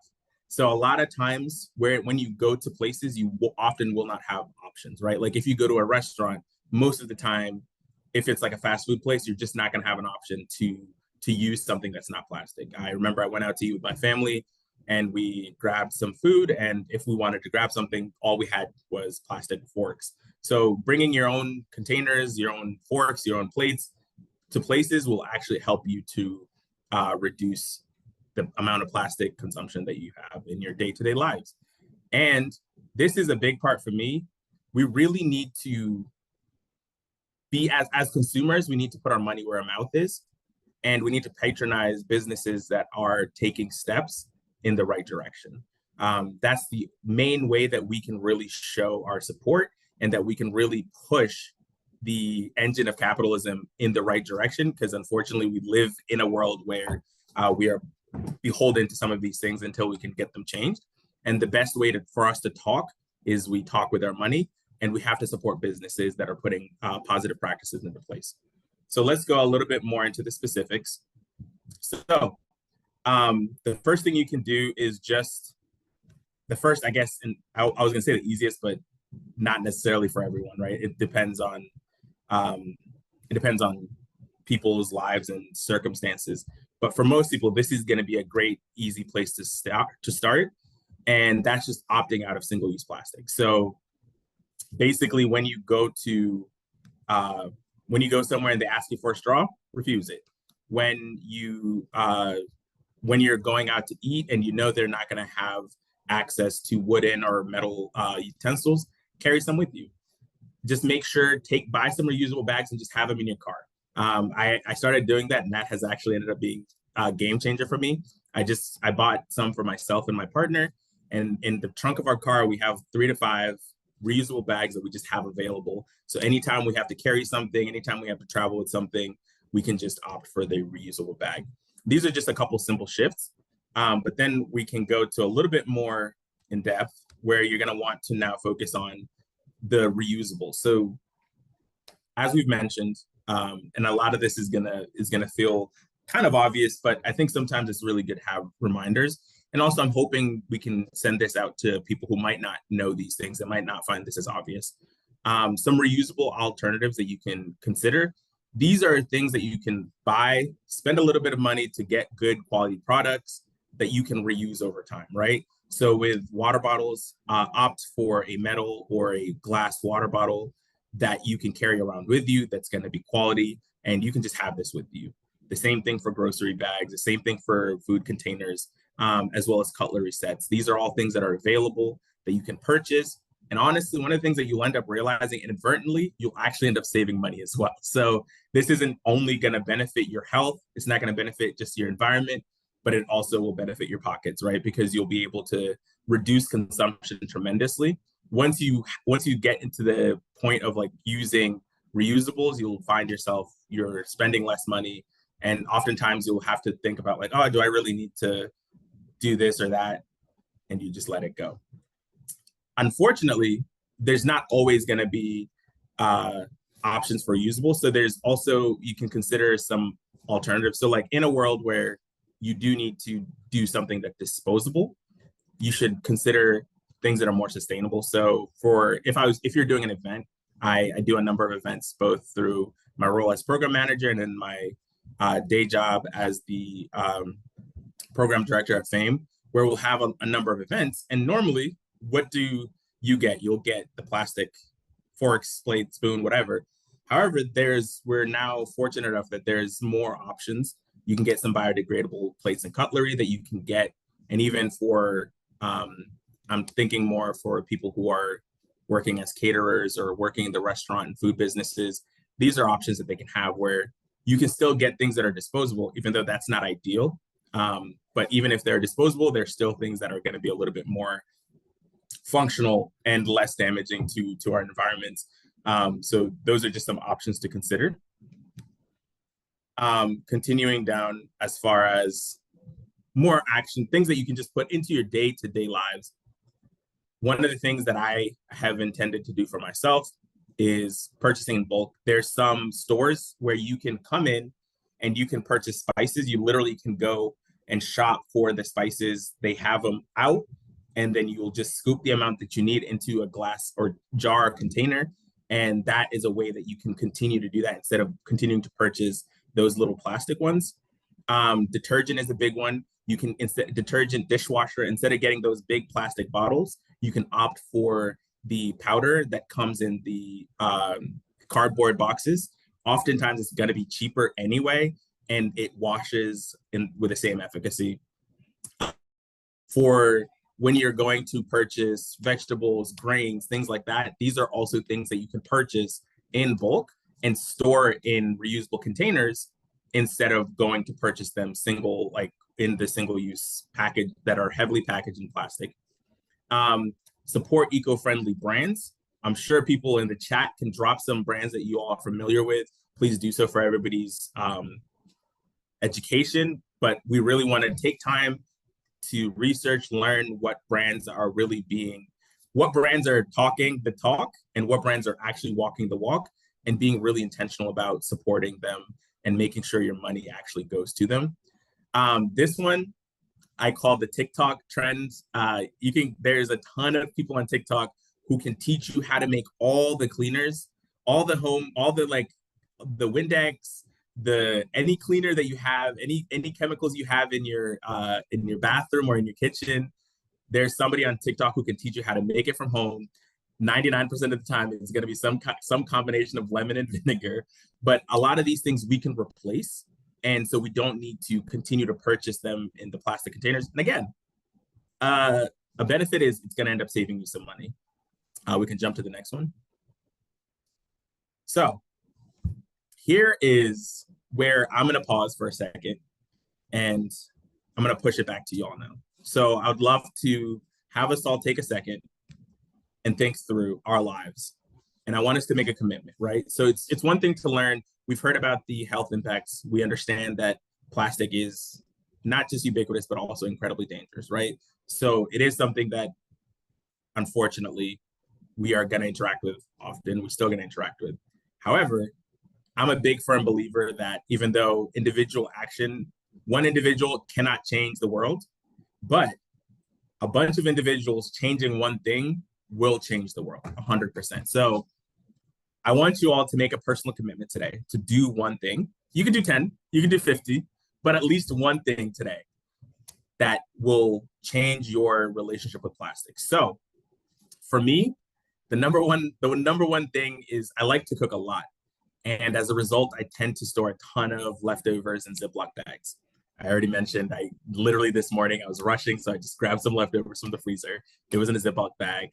So a lot of times when you go to places, you often will not have options, right? Like if you go to a restaurant, most of the time, if it's like a fast food place, you're just not going to have an option to use something that's not plastic. I remember I went out to eat with my family and we grabbed some food, and if we wanted to grab something, all we had was plastic forks. So bringing your own containers, your own forks, your own plates to places will actually help you to reduce the amount of plastic consumption that you have in your day-to-day lives. And this is a big part for me. We really need to be, as consumers, we need to put our money where our mouth is, and we need to patronize businesses that are taking steps in the right direction. That's the main way that we can really show our support and that we can really push the engine of capitalism in the right direction, because unfortunately we live in a world where we are beholden to some of these things until we can get them changed. And the best way for us to talk is we talk with our money, and we have to support businesses that are putting positive practices into place. So let's go a little bit more into the specifics. So the first thing you can do is just I was gonna say the easiest, but not necessarily for everyone, right? It depends on people's lives and circumstances. But for most people, this is going to be a great, easy place to start. And that's just opting out of single-use plastic. So basically, when you go somewhere and they ask you for a straw, refuse it. When you're going out to eat and you know they're not going to have access to wooden or metal utensils, carry some with you. Just make sure, buy some reusable bags and just have them in your car. I started doing that, and that has actually ended up being a game changer for me. I bought some for myself and my partner, and in the trunk of our car, we have 3 to 5 reusable bags that we just have available. So anytime we have to carry something, anytime we have to travel with something, we can just opt for the reusable bag. These are just a couple simple shifts, but then we can go to a little bit more in depth where you're going to want to now focus on the reusable. So as we've mentioned, and a lot of this is gonna feel kind of obvious, but I think sometimes it's really good to have reminders. And also, I'm hoping we can send this out to people who might not know these things, that might not find this as obvious. Some reusable alternatives that you can consider. These are things that you can buy, spend a little bit of money to get good quality products that you can reuse over time, right? So with water bottles, opt for a metal or a glass water bottle that you can carry around with you that's going to be quality, and you can just have this with you. The same thing for grocery bags, the same thing for food containers, as well as cutlery sets. These are all things that are available that you can purchase. And honestly, one of the things that you'll end up realizing inadvertently, you'll actually end up saving money as well. So this isn't only going to benefit your health, it's not going to benefit just your environment, but it also will benefit your pockets, right? Because you'll be able to reduce consumption tremendously. Once you get into the point of like using reusables, you'll find yourself, you're spending less money. And oftentimes you'll have to think about like, oh, do I really need to do this or that? And you just let it go. Unfortunately, there's not always going to be options for reusable. So there's also, you can consider some alternatives. So like in a world where you do need to do something that's disposable, you should consider things that are more sustainable. So if you're doing an event, I do a number of events, both through my role as program manager and then my day job as the program director at FAME, where we'll have a number of events. And normally, what do you get? You'll get the plastic forks, plate, spoon, whatever. However, we're now fortunate enough that there's more options. You can get some biodegradable plates and cutlery that you can get. And even for, I'm thinking more for people who are working as caterers or working in the restaurant and food businesses. These are options that they can have where you can still get things that are disposable, even though that's not ideal. But even if they're disposable, there's still things that are going to be a little bit more functional and less damaging to our environments. So those are just some options to consider. Continuing down as far as more action, things that you can just put into your day-to-day lives. One of the things that I have intended to do for myself is purchasing in bulk. There's some stores where you can come in and you can purchase spices. You literally can go and shop for the spices. They have them out, and then you'll just scoop the amount that you need into a glass or jar or container. And that is a way that you can continue to do that instead of continuing to purchase those little plastic ones. Detergent is a big one. You can, dishwasher, instead of getting those big plastic bottles, you can opt for the powder that comes in the cardboard boxes. Oftentimes it's going to be cheaper anyway, and it washes with the same efficacy. For when you're going to purchase vegetables, grains, things like that, these are also things that you can purchase in bulk and store in reusable containers instead of going to purchase them in the single-use package that are heavily packaged in plastic. Support eco-friendly brands. I'm sure people in the chat can drop some brands that you all are familiar with. Please do so for everybody's education, but we really want to take time to research, learn what brands are what brands are talking the talk and what brands are actually walking the walk, and being really intentional about supporting them and making sure your money actually goes to them. This one I call the TikTok trends. There's a ton of people on TikTok who can teach you how to make all the cleaners, all the Windex, any cleaner that you have, any chemicals you have in your bathroom or in your kitchen. There's somebody on TikTok who can teach you how to make it from home. 99% of the time, it's going to be some combination of lemon and vinegar. But a lot of these things we can replace. And so we don't need to continue to purchase them in the plastic containers. And again, a benefit is it's going to end up saving you some money. We can jump to the next one. So here is where I'm going to pause for a second, and I'm going to push it back to y'all now. So I would love to have us all take a second and think through our lives. And I want us to make a commitment, right? So it's one thing to learn. We've heard about the health impacts. We understand that plastic is not just ubiquitous, but also incredibly dangerous, right? So it is something that, unfortunately, we are going to interact with often. We're still going to interact with. However, I'm a big firm believer that even though individual action, one individual cannot change the world, but a bunch of individuals changing one thing will change the world 100%. So I want you all to make a personal commitment today to do one thing. You can do 10, you can do 50, but at least one thing today that will change your relationship with plastic. So for me, the number one thing is I like to cook a lot. And as a result, I tend to store a ton of leftovers in Ziploc bags. I already mentioned, I literally this morning, I was rushing, so I just grabbed some leftovers from the freezer. It was in a Ziploc bag.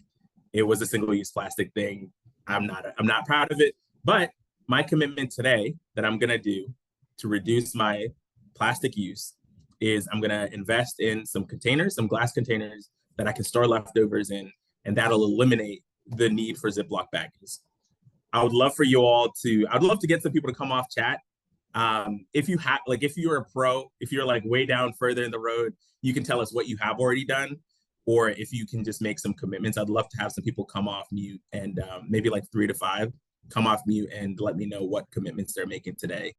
It was a single-use plastic thing. I'm not proud of it, but my commitment today that I'm gonna do to reduce my plastic use is I'm gonna invest in some containers, some glass containers that I can store leftovers in, and that'll eliminate the need for Ziploc bags. I would love for you all I'd love to get some people to come off chat. If you're a pro, if you're like way down further in the road, you can tell us what you have already done, or if you can just make some commitments. I'd love to have some people come off mute and maybe like 3 to 5 come off mute and let me know what commitments they're making today.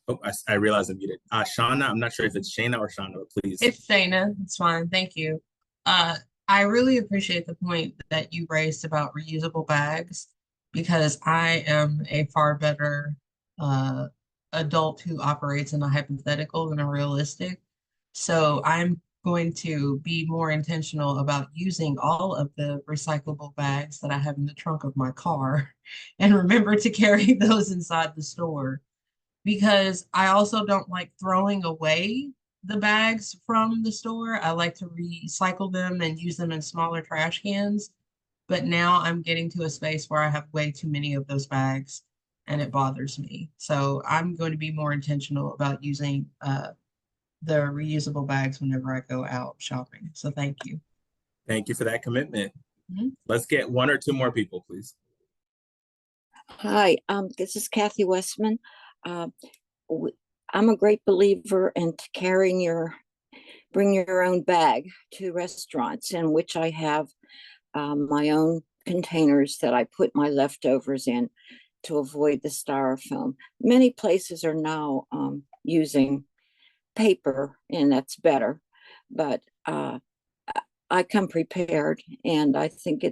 Oh, I realized I'm muted. Shauna, I'm not sure if it's Shayna or Shauna, but please. It's Shayna. It's fine. Thank you. I really appreciate the point that you raised about reusable bags, because I am a far better adult who operates in a hypothetical than a realistic. So I'm going to be more intentional about using all of the recyclable bags that I have in the trunk of my car and remember to carry those inside the store, because I also don't like throwing away the bags from the store. I like to recycle them and use them in smaller trash cans. But now I'm getting to a space where I have way too many of those bags and it bothers me. So I'm going to be more intentional about using the reusable bags whenever I go out shopping. So thank you. Thank you for that commitment. Let's get 1 or 2 more people, please. Hi, this is Kathy Westman. I'm a great believer in bring your own bag to restaurants, in which I have my own containers that I put my leftovers in to avoid the styrofoam. Many places are now using paper, and that's better, but I come prepared, and I think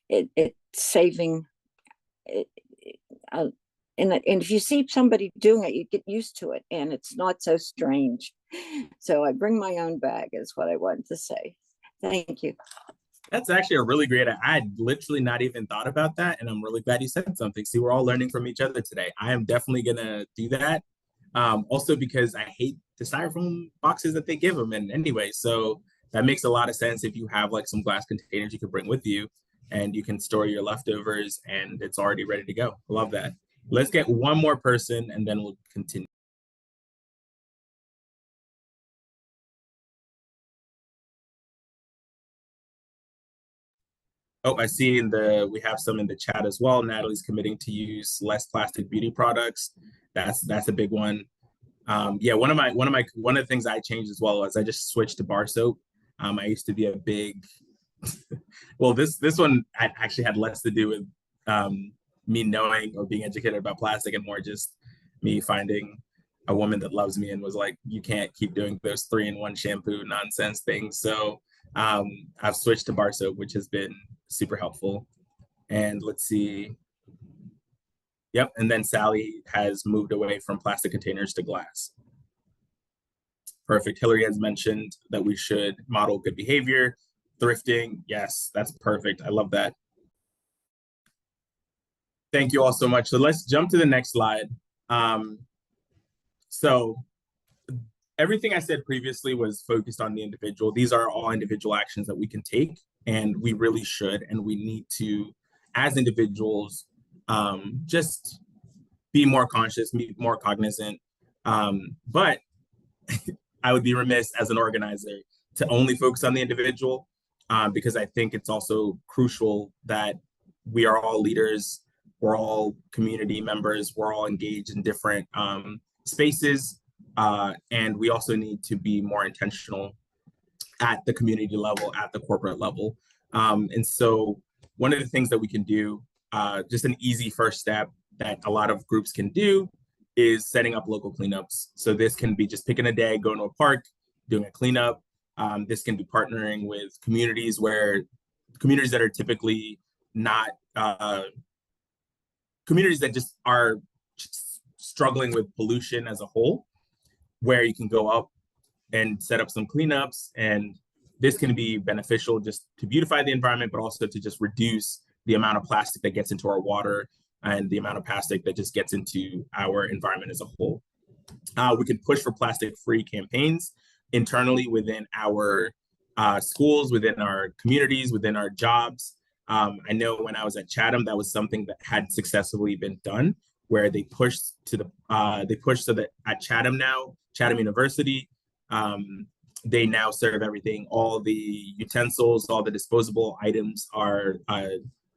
it's saving it. And if you see somebody doing it, you get used to it, and it's not so strange. So I bring my own bag is what I wanted to say. Thank you. That's actually a really great, I had literally not even thought about that, and I'm really glad you said something. See, we're all learning from each other today. I am definitely gonna do that. Also because I hate the styrofoam boxes that they give them. And anyway, so that makes a lot of sense. If you have like some glass containers you can bring with you, and you can store your leftovers and it's already ready to go. I love that. Let's get 1 more person and then we'll continue. Oh, I see we have some in the chat as well. Natalie's committing to use less plastic beauty products. That's a big one. Yeah, one of the things I changed as well is I just switched to bar soap. I used to be a big, well, this one actually had less to do with me knowing or being educated about plastic and more just me finding a woman that loves me and was like, you can't keep doing those 3-in-1 shampoo nonsense things. So I've switched to bar soap, which has been super helpful. And let's see. Yep. And then Sally has moved away from plastic containers to glass. Perfect. Hillary has mentioned that we should model good behavior. Thrifting. Yes, that's perfect. I love that. Thank you all so much. So let's jump to the next slide. So everything I said previously was focused on the individual. These are all individual actions that we can take, and we really should, and we need to, as individuals, just be more conscious, be more cognizant. But I would be remiss as an organizer to only focus on the individual, because I think it's also crucial that we are all leaders, we're all community members, we're all engaged in different spaces, and we also need to be more intentional at the community level, at the corporate level. And so one of the things that we can do, just an easy first step that a lot of groups can do, is setting up local cleanups. So this can be just picking a day, going to a park, doing a cleanup. This can be partnering with communities that are typically not, communities that just are struggling with pollution as a whole, where you can go up and set up some cleanups. And this can be beneficial just to beautify the environment, but also to just reduce the amount of plastic that gets into our water and the amount of plastic that just gets into our environment as a whole. We can push for plastic-free campaigns internally within our schools, within our communities, within our jobs. I know when I was at Chatham, that was something that had successfully been done, where they pushed so that at Chatham now, Chatham University, they now serve everything. All the utensils, all the disposable items are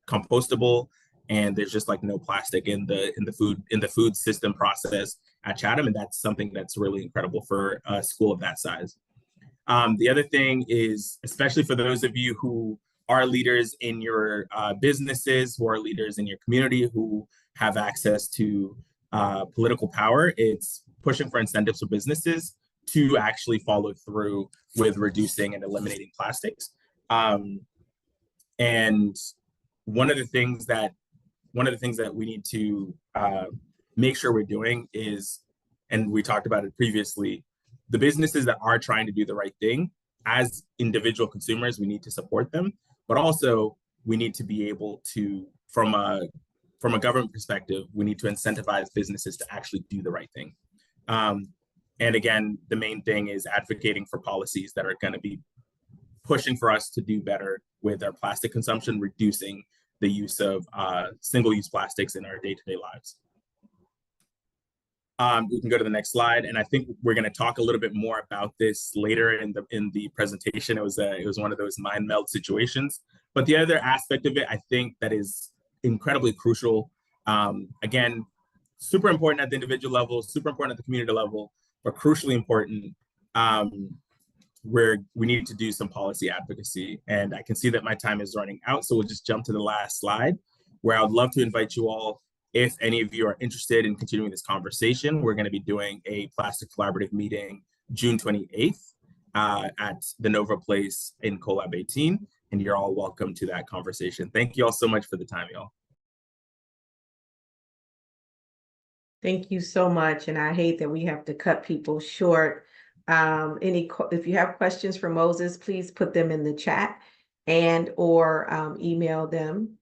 compostable, and there's just like no plastic in the food system process at Chatham, and that's something that's really incredible for a school of that size. The other thing is, especially for those of you who are leaders in your businesses, who are leaders in your community, who have access to political power, it's pushing for incentives for businesses to actually follow through with reducing and eliminating plastics. And one of the things that we need to make sure we're doing is, and we talked about it previously, the businesses that are trying to do the right thing, as individual consumers, we need to support them, but also we need to be able to, from a government perspective, we need to incentivize businesses to actually do the right thing. And again, the main thing is advocating for policies that are going to be pushing for us to do better with our plastic consumption, reducing the use of single-use plastics in our day-to-day lives. We can go to the next slide, and I think we're going to talk a little bit more about this later in the presentation. It was one of those mind meld situations. But the other aspect of it, I think, that is incredibly crucial. Again, super important at the individual level, super important at the community level, but crucially important where we need to do some policy advocacy. And I can see that my time is running out, so we'll just jump to the last slide, where I would love to invite you all, if any of you are interested in continuing this conversation. We're going to be doing a Plastic Collaborative meeting June 28th at the Nova Place in Collab 18, and you're all welcome to that conversation. Thank you all so much for the time, y'all. Thank you so much. And I hate that we have to cut people short. If you have questions for Moses, please put them in the chat and or email them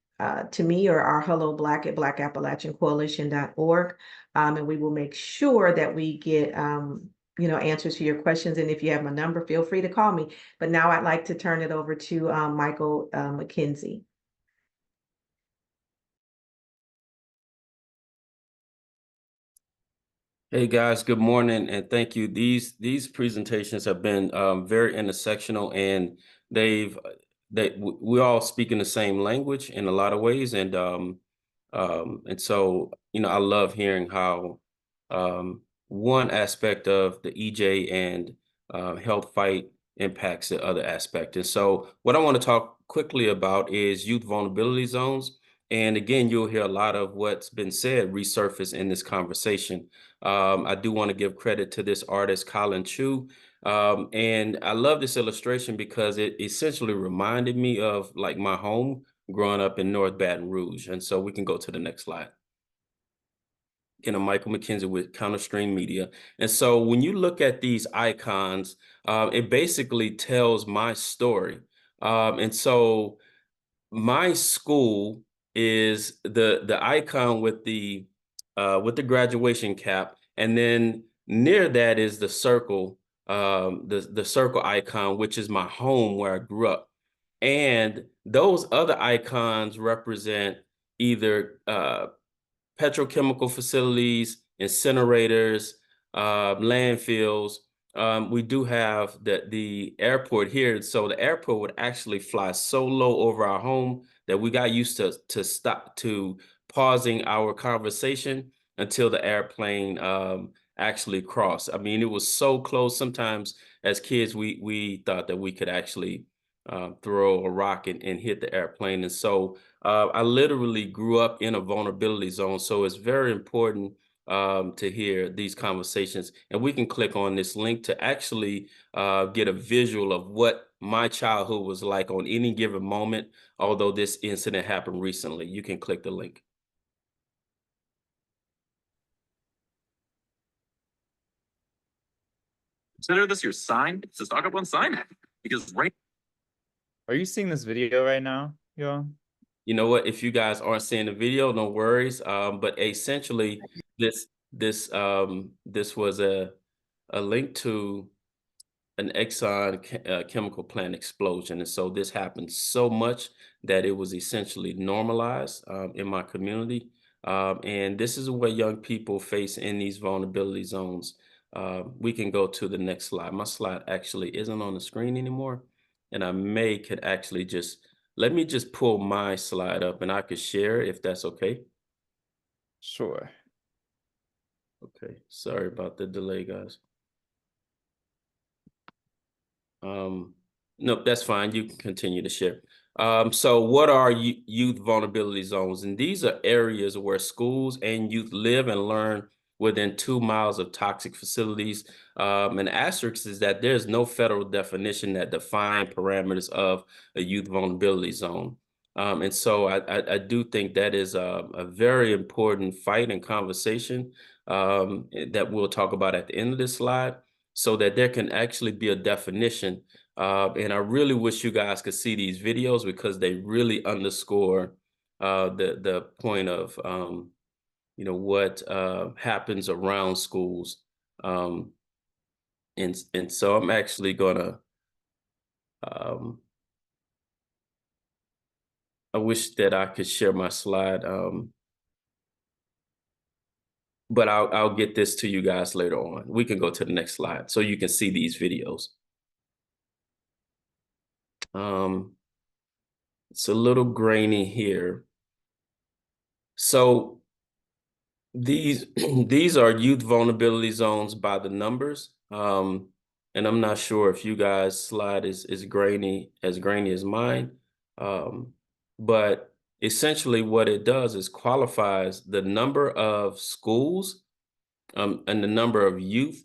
to me or our Hello Black at blackappalachiancoalition.org. And we will make sure that we get answers to your questions. And if you have my number, feel free to call me. But now I'd like to turn it over to Michael McKenzie. Hey guys, good morning and thank you. These presentations have been very intersectional, and we all speak in the same language in a lot of ways, and so I love hearing how one aspect of the EJ and health fight impacts the other aspect. And so what I want to talk quickly about is youth vulnerability zones. And again, you'll hear a lot of what's been said resurface in this conversation. I do want to give credit to this artist, Colin Chu. And I love this illustration because it essentially reminded me of like my home growing up in North Baton Rouge. And so we can go to the next slide. Again, I'm Michael McKenzie with Counterstream Media. And so when you look at these icons, it basically tells my story. And so my school is the icon with the graduation cap, and then near that is the circle, the circle icon, which is my home where I grew up. And those other icons represent either petrochemical facilities, incinerators, landfills. We do have the airport here. So the airport would actually fly so low over our home that we got used to pausing our conversation until the airplane actually crossed. I mean, it was so close. Sometimes as kids, we thought that we could actually throw a rock and hit the airplane. And so I literally grew up in a vulnerability zone. So it's very important to hear these conversations. And we can click on this link to actually get a visual of what my childhood was like on any given moment, although this incident happened recently. You can click the link. Consider this your sign to stock up on sign because right. Are you seeing this video right now, y'all? You know what? If you guys aren't seeing the video, no worries. But essentially, this was a link to an Exxon chemical plant explosion, and so this happened so much that it was essentially normalized in my community. And this is what young people face in these vulnerability zones. We can go to the next slide. My slide actually isn't on the screen anymore, and I could actually let me just pull my slide up and I could share if that's okay. Sure. Okay, sorry about the delay, guys. Nope, that's fine. You can continue to share. So what are youth vulnerability zones? And these are areas where schools and youth live and learn within 2 miles of toxic facilities. An asterisk is that there's no federal definition that define parameters of a youth vulnerability zone. And so I do think that is a very important fight and conversation that we'll talk about at the end of this slide, so that there can actually be a definition. And I really wish you guys could see these videos because they really underscore the point of what happens around schools. And so I'm actually gonna I wish that I could share my slide, but I'll get this to you guys later on. We can go to the next slide so you can see these videos. It's a little grainy here. So these are youth vulnerability zones by the numbers. And I'm not sure if you guys' slide is grainy as mine. But essentially what it does is qualifies the number of schools and the number of youth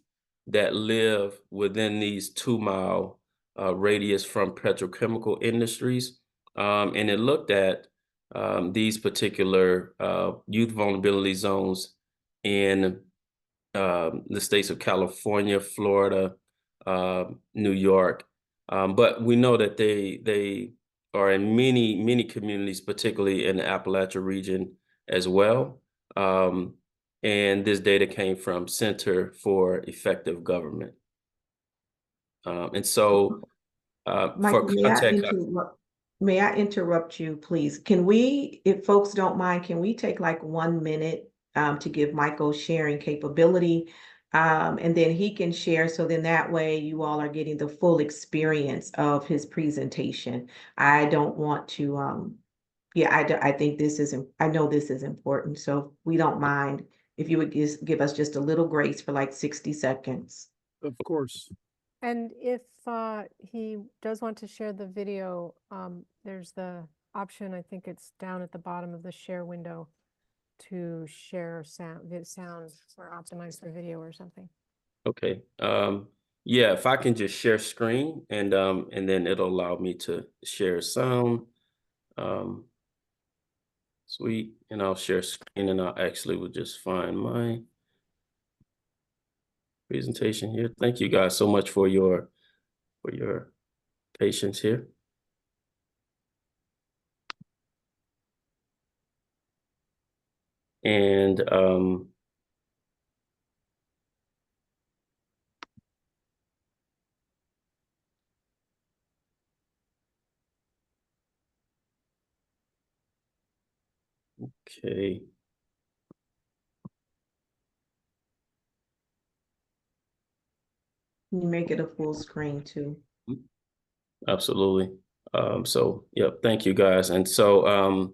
that live within these 2 mile radius from petrochemical industries. And it looked at these particular youth vulnerability zones in the states of California, Florida, New York. But we know that they are in many communities, particularly in the Appalachia region as well. And this data came from Center for Effective Government. And so Michael, for context, may I interrupt you, please? Can we, if folks don't mind, can we take like 1 minute to give Michael sharing capability? And then he can share, so then that way you all are getting the full experience of his presentation. I don't want to, I think this is, I know this is important, so if we don't mind, if you would just give us just a little grace for like 60 seconds. Of course. And if he does want to share the video, there's the option, I think it's down at the bottom of the share window to share sound or optimize the video or something. Okay. Yeah, if I can just share screen and then it'll allow me to share sound. Sweet. And I'll share screen and I actually will just find my presentation here. Thank you guys so much for your patience here. And okay. You make it a full screen too. Absolutely. So yep, thank you guys. And so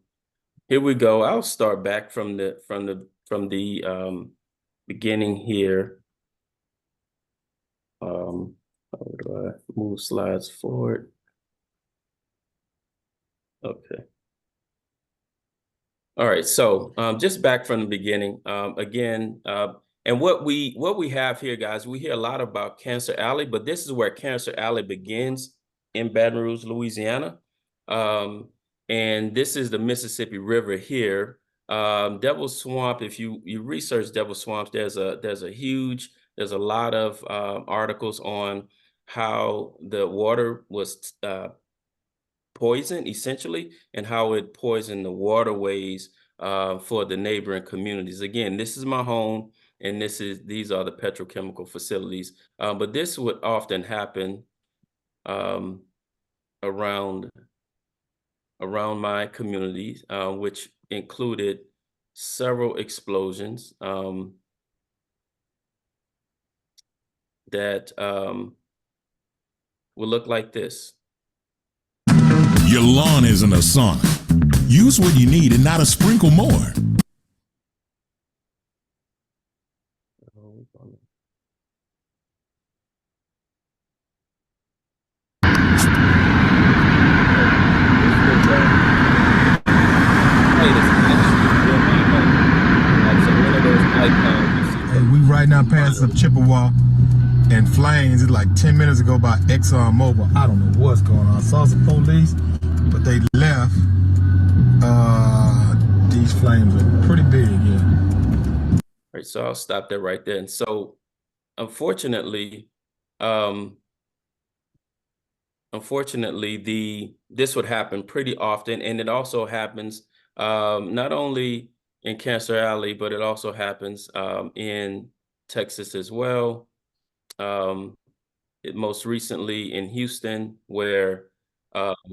here we go. I'll start back from the beginning here. How do I move slides forward? Okay. All right, so just back from the beginning, again, and what we have here, guys, we hear a lot about Cancer Alley, but this is where Cancer Alley begins in Baton Rouge, Louisiana. And this is the Mississippi River here. Devil's Swamp, if you research Devil's Swamp, there's a lot of articles on how the water was poison essentially, and how it poisoned the waterways for the neighboring communities. Again, this is my home, and these are the petrochemical facilities. But this would often happen around my community, which included several explosions that will look like this. Your lawn isn't a sauna. Use what you need and not a sprinkle more. Hey, we right now passing up Chippewa and flames. It's like 10 minutes ago by Exxon Mobil. I don't know what's going on. I saw some police, but they left. These flames are pretty big, yeah. All right, so I'll stop there right there. And so, unfortunately, this would happen pretty often, and it also happens not only in Cancer Alley, but it also happens in Texas as well. Most recently in Houston, where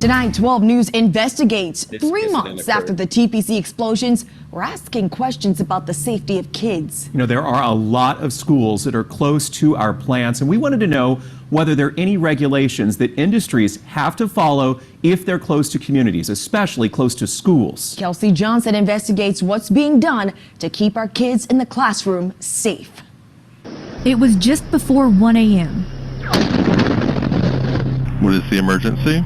Tonight, 12 News investigates 3 months after the TPC explosions. We're asking questions about the safety of kids. You know, there are a lot of schools that are close to our plants, and we wanted to know whether there are any regulations that industries have to follow if they're close to communities, especially close to schools. Kelsey Johnson investigates what's being done to keep our kids in the classroom safe. It was just before 1 a.m. What is the emergency?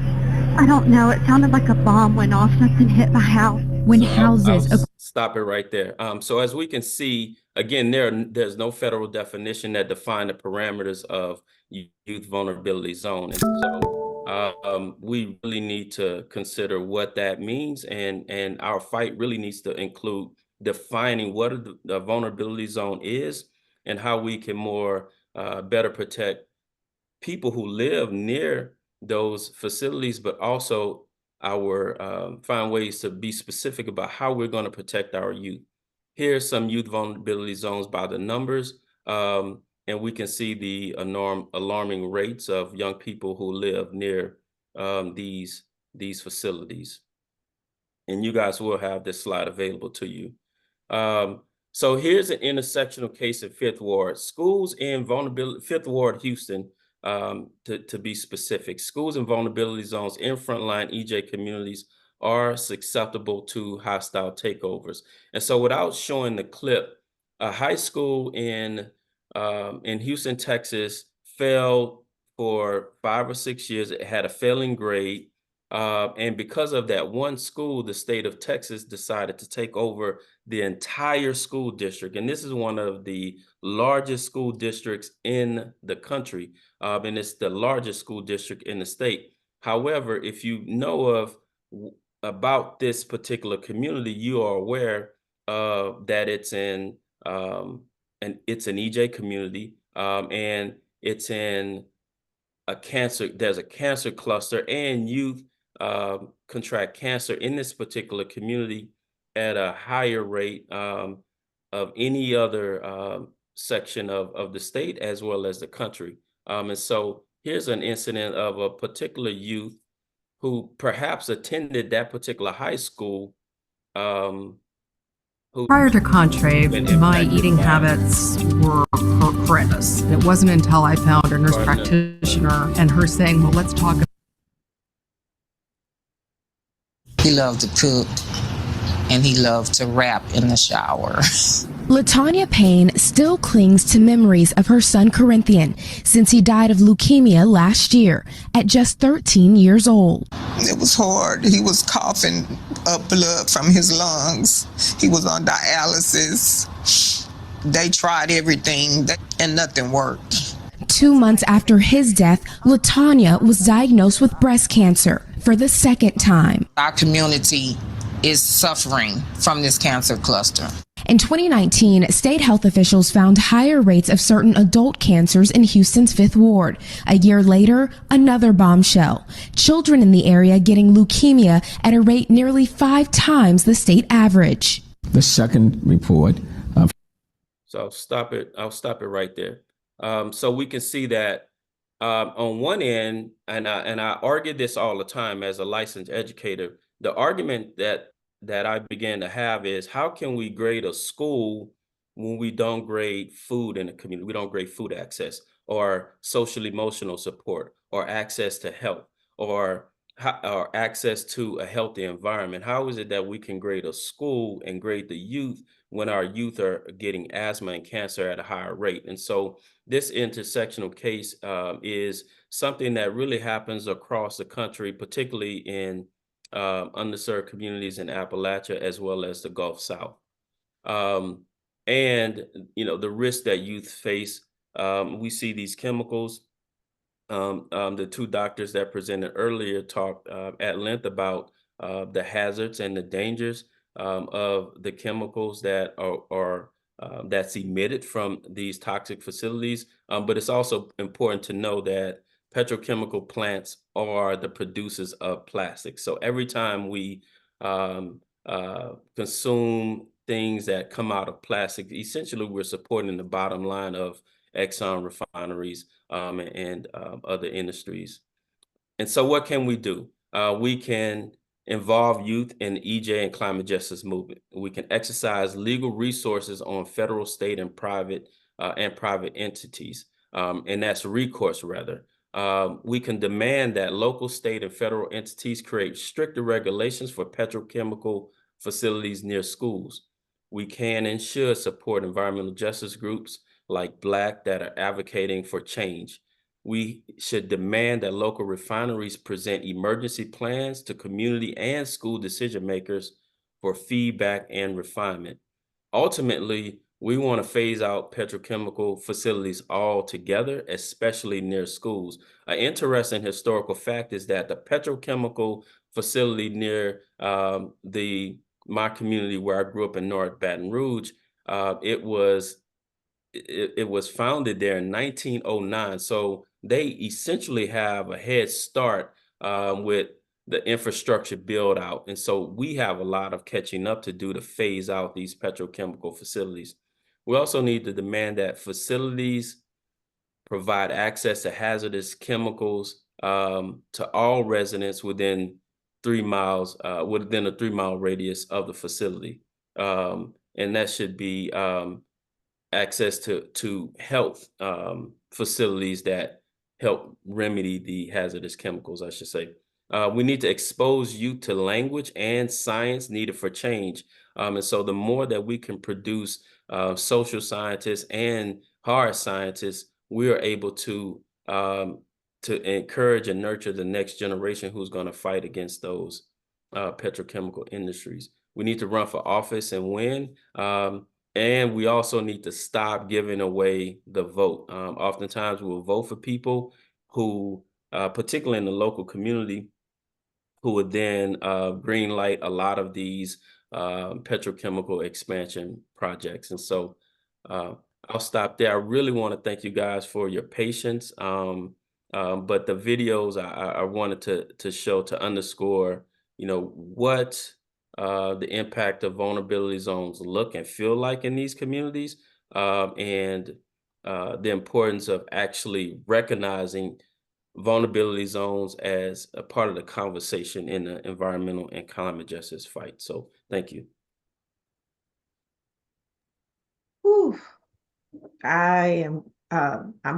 I don't know. It sounded like a bomb went off. Something hit my house. When houses. I'll stop it right there. So as we can see, again, there's no federal definition that define the parameters of youth vulnerability zone. And so we really need to consider what that means, and our fight really needs to include defining what the vulnerability zone is and how we can better protect people who live near those facilities, but also find ways to be specific about how we're going to protect our youth. Here's some youth vulnerability zones by the numbers, and we can see the alarming rates of young people who live near these facilities. And you guys will have this slide available to you. So here's an intersectional case in Fifth Ward. Schools in Fifth Ward, Houston, to be specific, schools and vulnerability zones in frontline EJ communities are susceptible to hostile takeovers. And so, without showing the clip, a high school in Houston, Texas, failed for 5 or 6 years. It had a failing grade. And because of that one school, the state of Texas decided to take over the entire school district. And this is one of the largest school districts in the country. And it's the largest school district in the state. However, if you know about this particular community, you are aware that it's in it's an EJ community, and it's in there's a cancer cluster, and youth contract cancer in this particular community at a higher rate of any other section of the state as well as the country. And so here's an incident of a particular youth who perhaps attended that particular high school. Prior to Contrave, my eating habits were horrendous. And it wasn't until I found a nurse practitioner and her saying, well, let's talk. He loved to cook and he loved to rap in the shower. LaTanya Payne still clings to memories of her son Corinthian since he died of leukemia last year at just 13 years old. It was hard. He was coughing up blood from his lungs. He was on dialysis. They tried everything and nothing worked. 2 months after his death, LaTanya was diagnosed with breast cancer for the second time. Our community is suffering from this cancer cluster. In 2019, state health officials found higher rates of certain adult cancers in Houston's 5th Ward. A year later, another bombshell. Children in the area getting leukemia at a rate nearly 5 times the state average. The second report. So I'll stop it right there. So we can see that on one end, and I argue this all the time as a licensed educator, the argument that I began to have is, how can we grade a school when we don't grade food in the community? We don't grade food access or social emotional support or access to health or access to a healthy environment. How is it that we can grade a school and grade the youth when our youth are getting asthma and cancer at a higher rate? And so this intersectional case is something that really happens across the country, particularly in underserved communities in Appalachia as well as the Gulf South. And, the risk that youth face, we see these chemicals. The 2 doctors that presented earlier talked at length about the hazards and the dangers of the chemicals that are that's emitted from these toxic facilities. But it's also important to know that petrochemical plants are the producers of plastic. So every time we consume things that come out of plastic, essentially we're supporting the bottom line of Exxon refineries and other industries. And so what can we do? We can involve youth in the EJ and climate justice movement. We can exercise legal resources on federal, state, and private entities, and that's recourse rather. We can demand that local, state, and federal entities create stricter regulations for petrochemical facilities near schools. We can and should support environmental justice groups like Black that are advocating for change. We should demand that local refineries present emergency plans to community and school decision makers for feedback and refinement. Ultimately, we want to phase out petrochemical facilities altogether, especially near schools. An interesting historical fact is that the petrochemical facility near my community where I grew up in North Baton Rouge, it was founded there in 1909. So they essentially have a head start with the infrastructure build out. And so we have a lot of catching up to do to phase out these petrochemical facilities. We also need to demand that facilities provide access to hazardous chemicals to all residents within 3 miles, within a 3-mile radius of the facility. And that should be access to health facilities that help remedy the hazardous chemicals, I should say. We need to expose youth to language and science needed for change. And so the more that we can produce social scientists and hard scientists, we are able to to encourage and nurture the next generation who's going to fight against those petrochemical industries. We need to run for office and win. And we also need to stop giving away the vote. Oftentimes we will vote for people who, particularly in the local community, who would then green light a lot of these petrochemical expansion projects. And so I'll stop there. I really want to thank you guys for your patience. But the videos I wanted to show, to underscore, what the impact of vulnerability zones look and feel like in these communities, and the importance of actually recognizing vulnerability zones as a part of the conversation in the environmental and climate justice fight. So thank you. Whew. I'm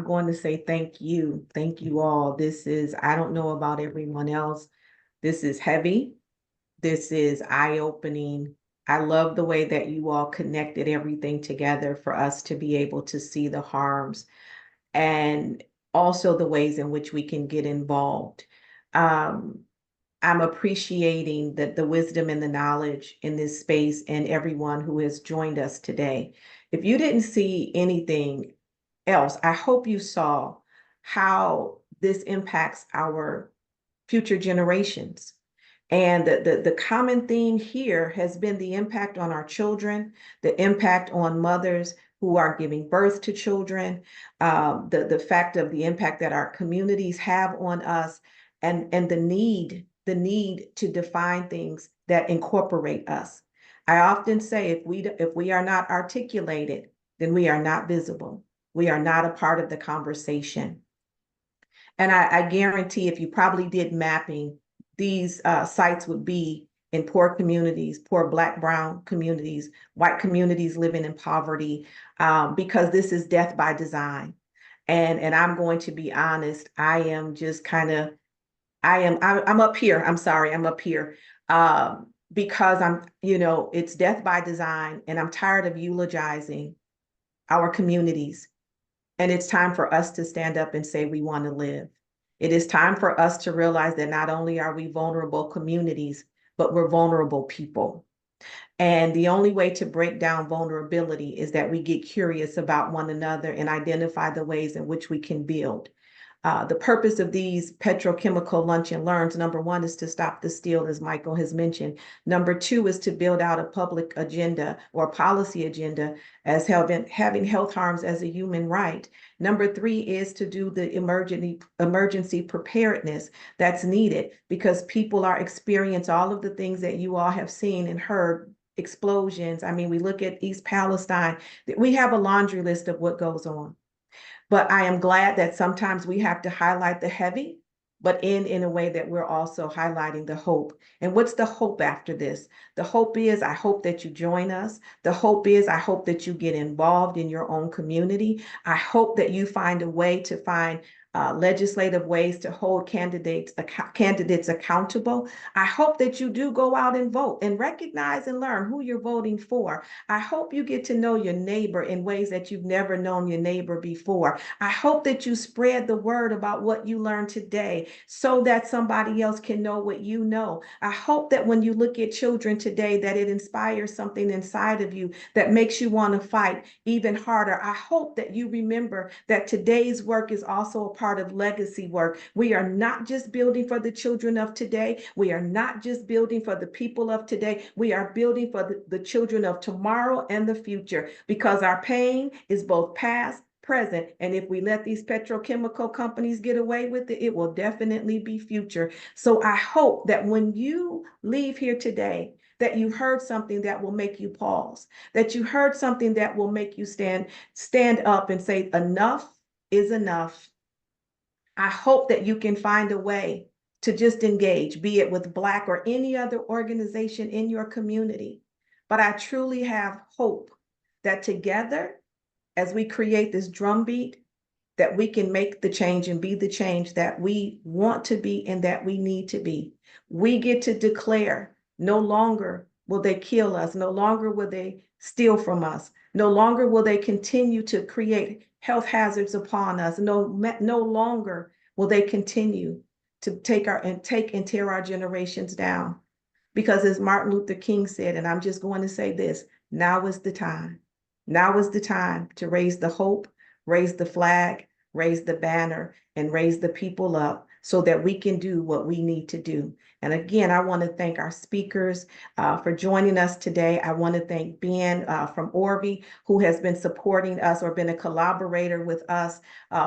going to say thank you. Thank you all. This is, I don't know about everyone else. This is heavy. This is eye-opening. I love the way that you all connected everything together for us to be able to see the harms and also the ways in which we can get involved. I'm appreciating the wisdom and the knowledge in this space and everyone who has joined us today. If you didn't see anything else, I hope you saw how this impacts our future generations. And the common theme here has been the impact on our children, the impact on mothers who are giving birth to children, the fact of the impact that our communities have on us, and the need to define things that incorporate us. I often say if we are not articulated, then we are not visible. We are not a part of the conversation. And I guarantee if you probably did mapping, these sites would be in poor communities, poor Black, brown communities, white communities living in poverty, because this is death by design. And I'm going to be honest, I am just I'm up here. I'm sorry, I'm up here because it's death by design, and I'm tired of eulogizing our communities. And it's time for us to stand up and say we want to live. It is time for us to realize that not only are we vulnerable communities, but we're vulnerable people. And the only way to break down vulnerability is that we get curious about one another and identify the ways in which we can build. The purpose of these petrochemical lunch and learns, number one, is to stop the steal, as Michael has mentioned. Number two is to build out a public agenda or policy agenda as having health harms as a human right. Number three is to do the emergency preparedness that's needed, because people are experiencing all of the things that you all have seen and heard. Explosions. I mean, we look at East Palestine. We have a laundry list of what goes on. But I am glad that sometimes we have to highlight the heavy, but in a way that we're also highlighting the hope. And what's the hope after this? The hope is, I hope that you join us. The hope is, I hope that you get involved in your own community. I hope that you find a way to find legislative ways to hold candidates accountable. I hope that you do go out and vote and recognize and learn who you're voting for. I hope you get to know your neighbor in ways that you've never known your neighbor before. I hope that you spread the word about what you learned today so that somebody else can know what you know. I hope that when you look at children today, that it inspires something inside of you that makes you want to fight even harder. I hope that you remember that today's work is also a part of legacy work. We are not just building for the children of today. We are not just building for the people of today. We are building for the children of tomorrow and the future, because our pain is both past, present, and if we let these petrochemical companies get away with it, it will definitely be future. So I hope that when you leave here today, that you heard something that will make you pause, that you heard something that will make you stand up and say, enough is enough. I hope that you can find a way to just engage, be it with Black or any other organization in your community. But I truly have hope that together, as we create this drumbeat, that we can make the change and be the change that we want to be and that we need to be. We get to declare, no longer will they kill us, no longer will they steal from us, no longer will they continue to create health hazards upon us, no longer will they continue to take and tear our generations down? Because as Martin Luther King said, and I'm just going to say this, now is the time. Now is the time to raise the hope, raise the flag, raise the banner, and raise the people up so that we can do what we need to do. And again, I want to thank our speakers for joining us today. I want to thank Ben from Orby, who has been supporting us or been a collaborator with us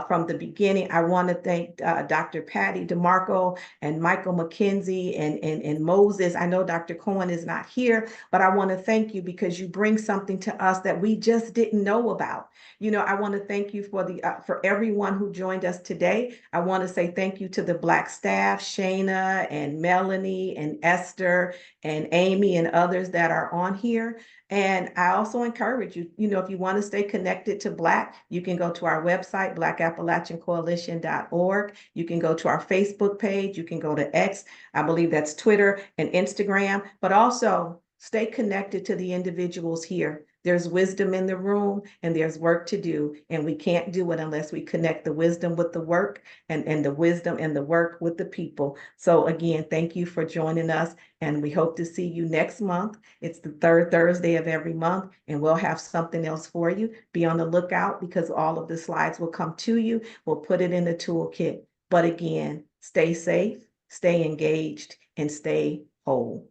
from the beginning. I want to thank Dr. Patty DeMarco and Michael McKenzie and Moses. I know Dr. Cohen is not here, but I want to thank you because you bring something to us that we just didn't know about. You know, I want to thank you for everyone who joined us today. I want to say thank you to the Black staff, Shayna and Melanie and Esther and Amy and others that are on here. And I also encourage you, you know, if you want to stay connected to Black, you can go to our website, blackappalachiancoalition.org. You can go to our Facebook page. You can go to X. I believe that's Twitter and Instagram, but also stay connected to the individuals here. There's wisdom in the room and there's work to do. And we can't do it unless we connect the wisdom with the work and the wisdom and the work with the people. So again, thank you for joining us. And we hope to see you next month. It's the third Thursday of every month, and we'll have something else for you. Be on the lookout because all of the slides will come to you. We'll put it in the toolkit. But again, stay safe, stay engaged, and stay whole.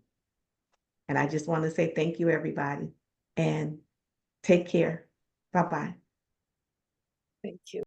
And I just want to say thank you, everybody, and take care. Bye-bye. Thank you.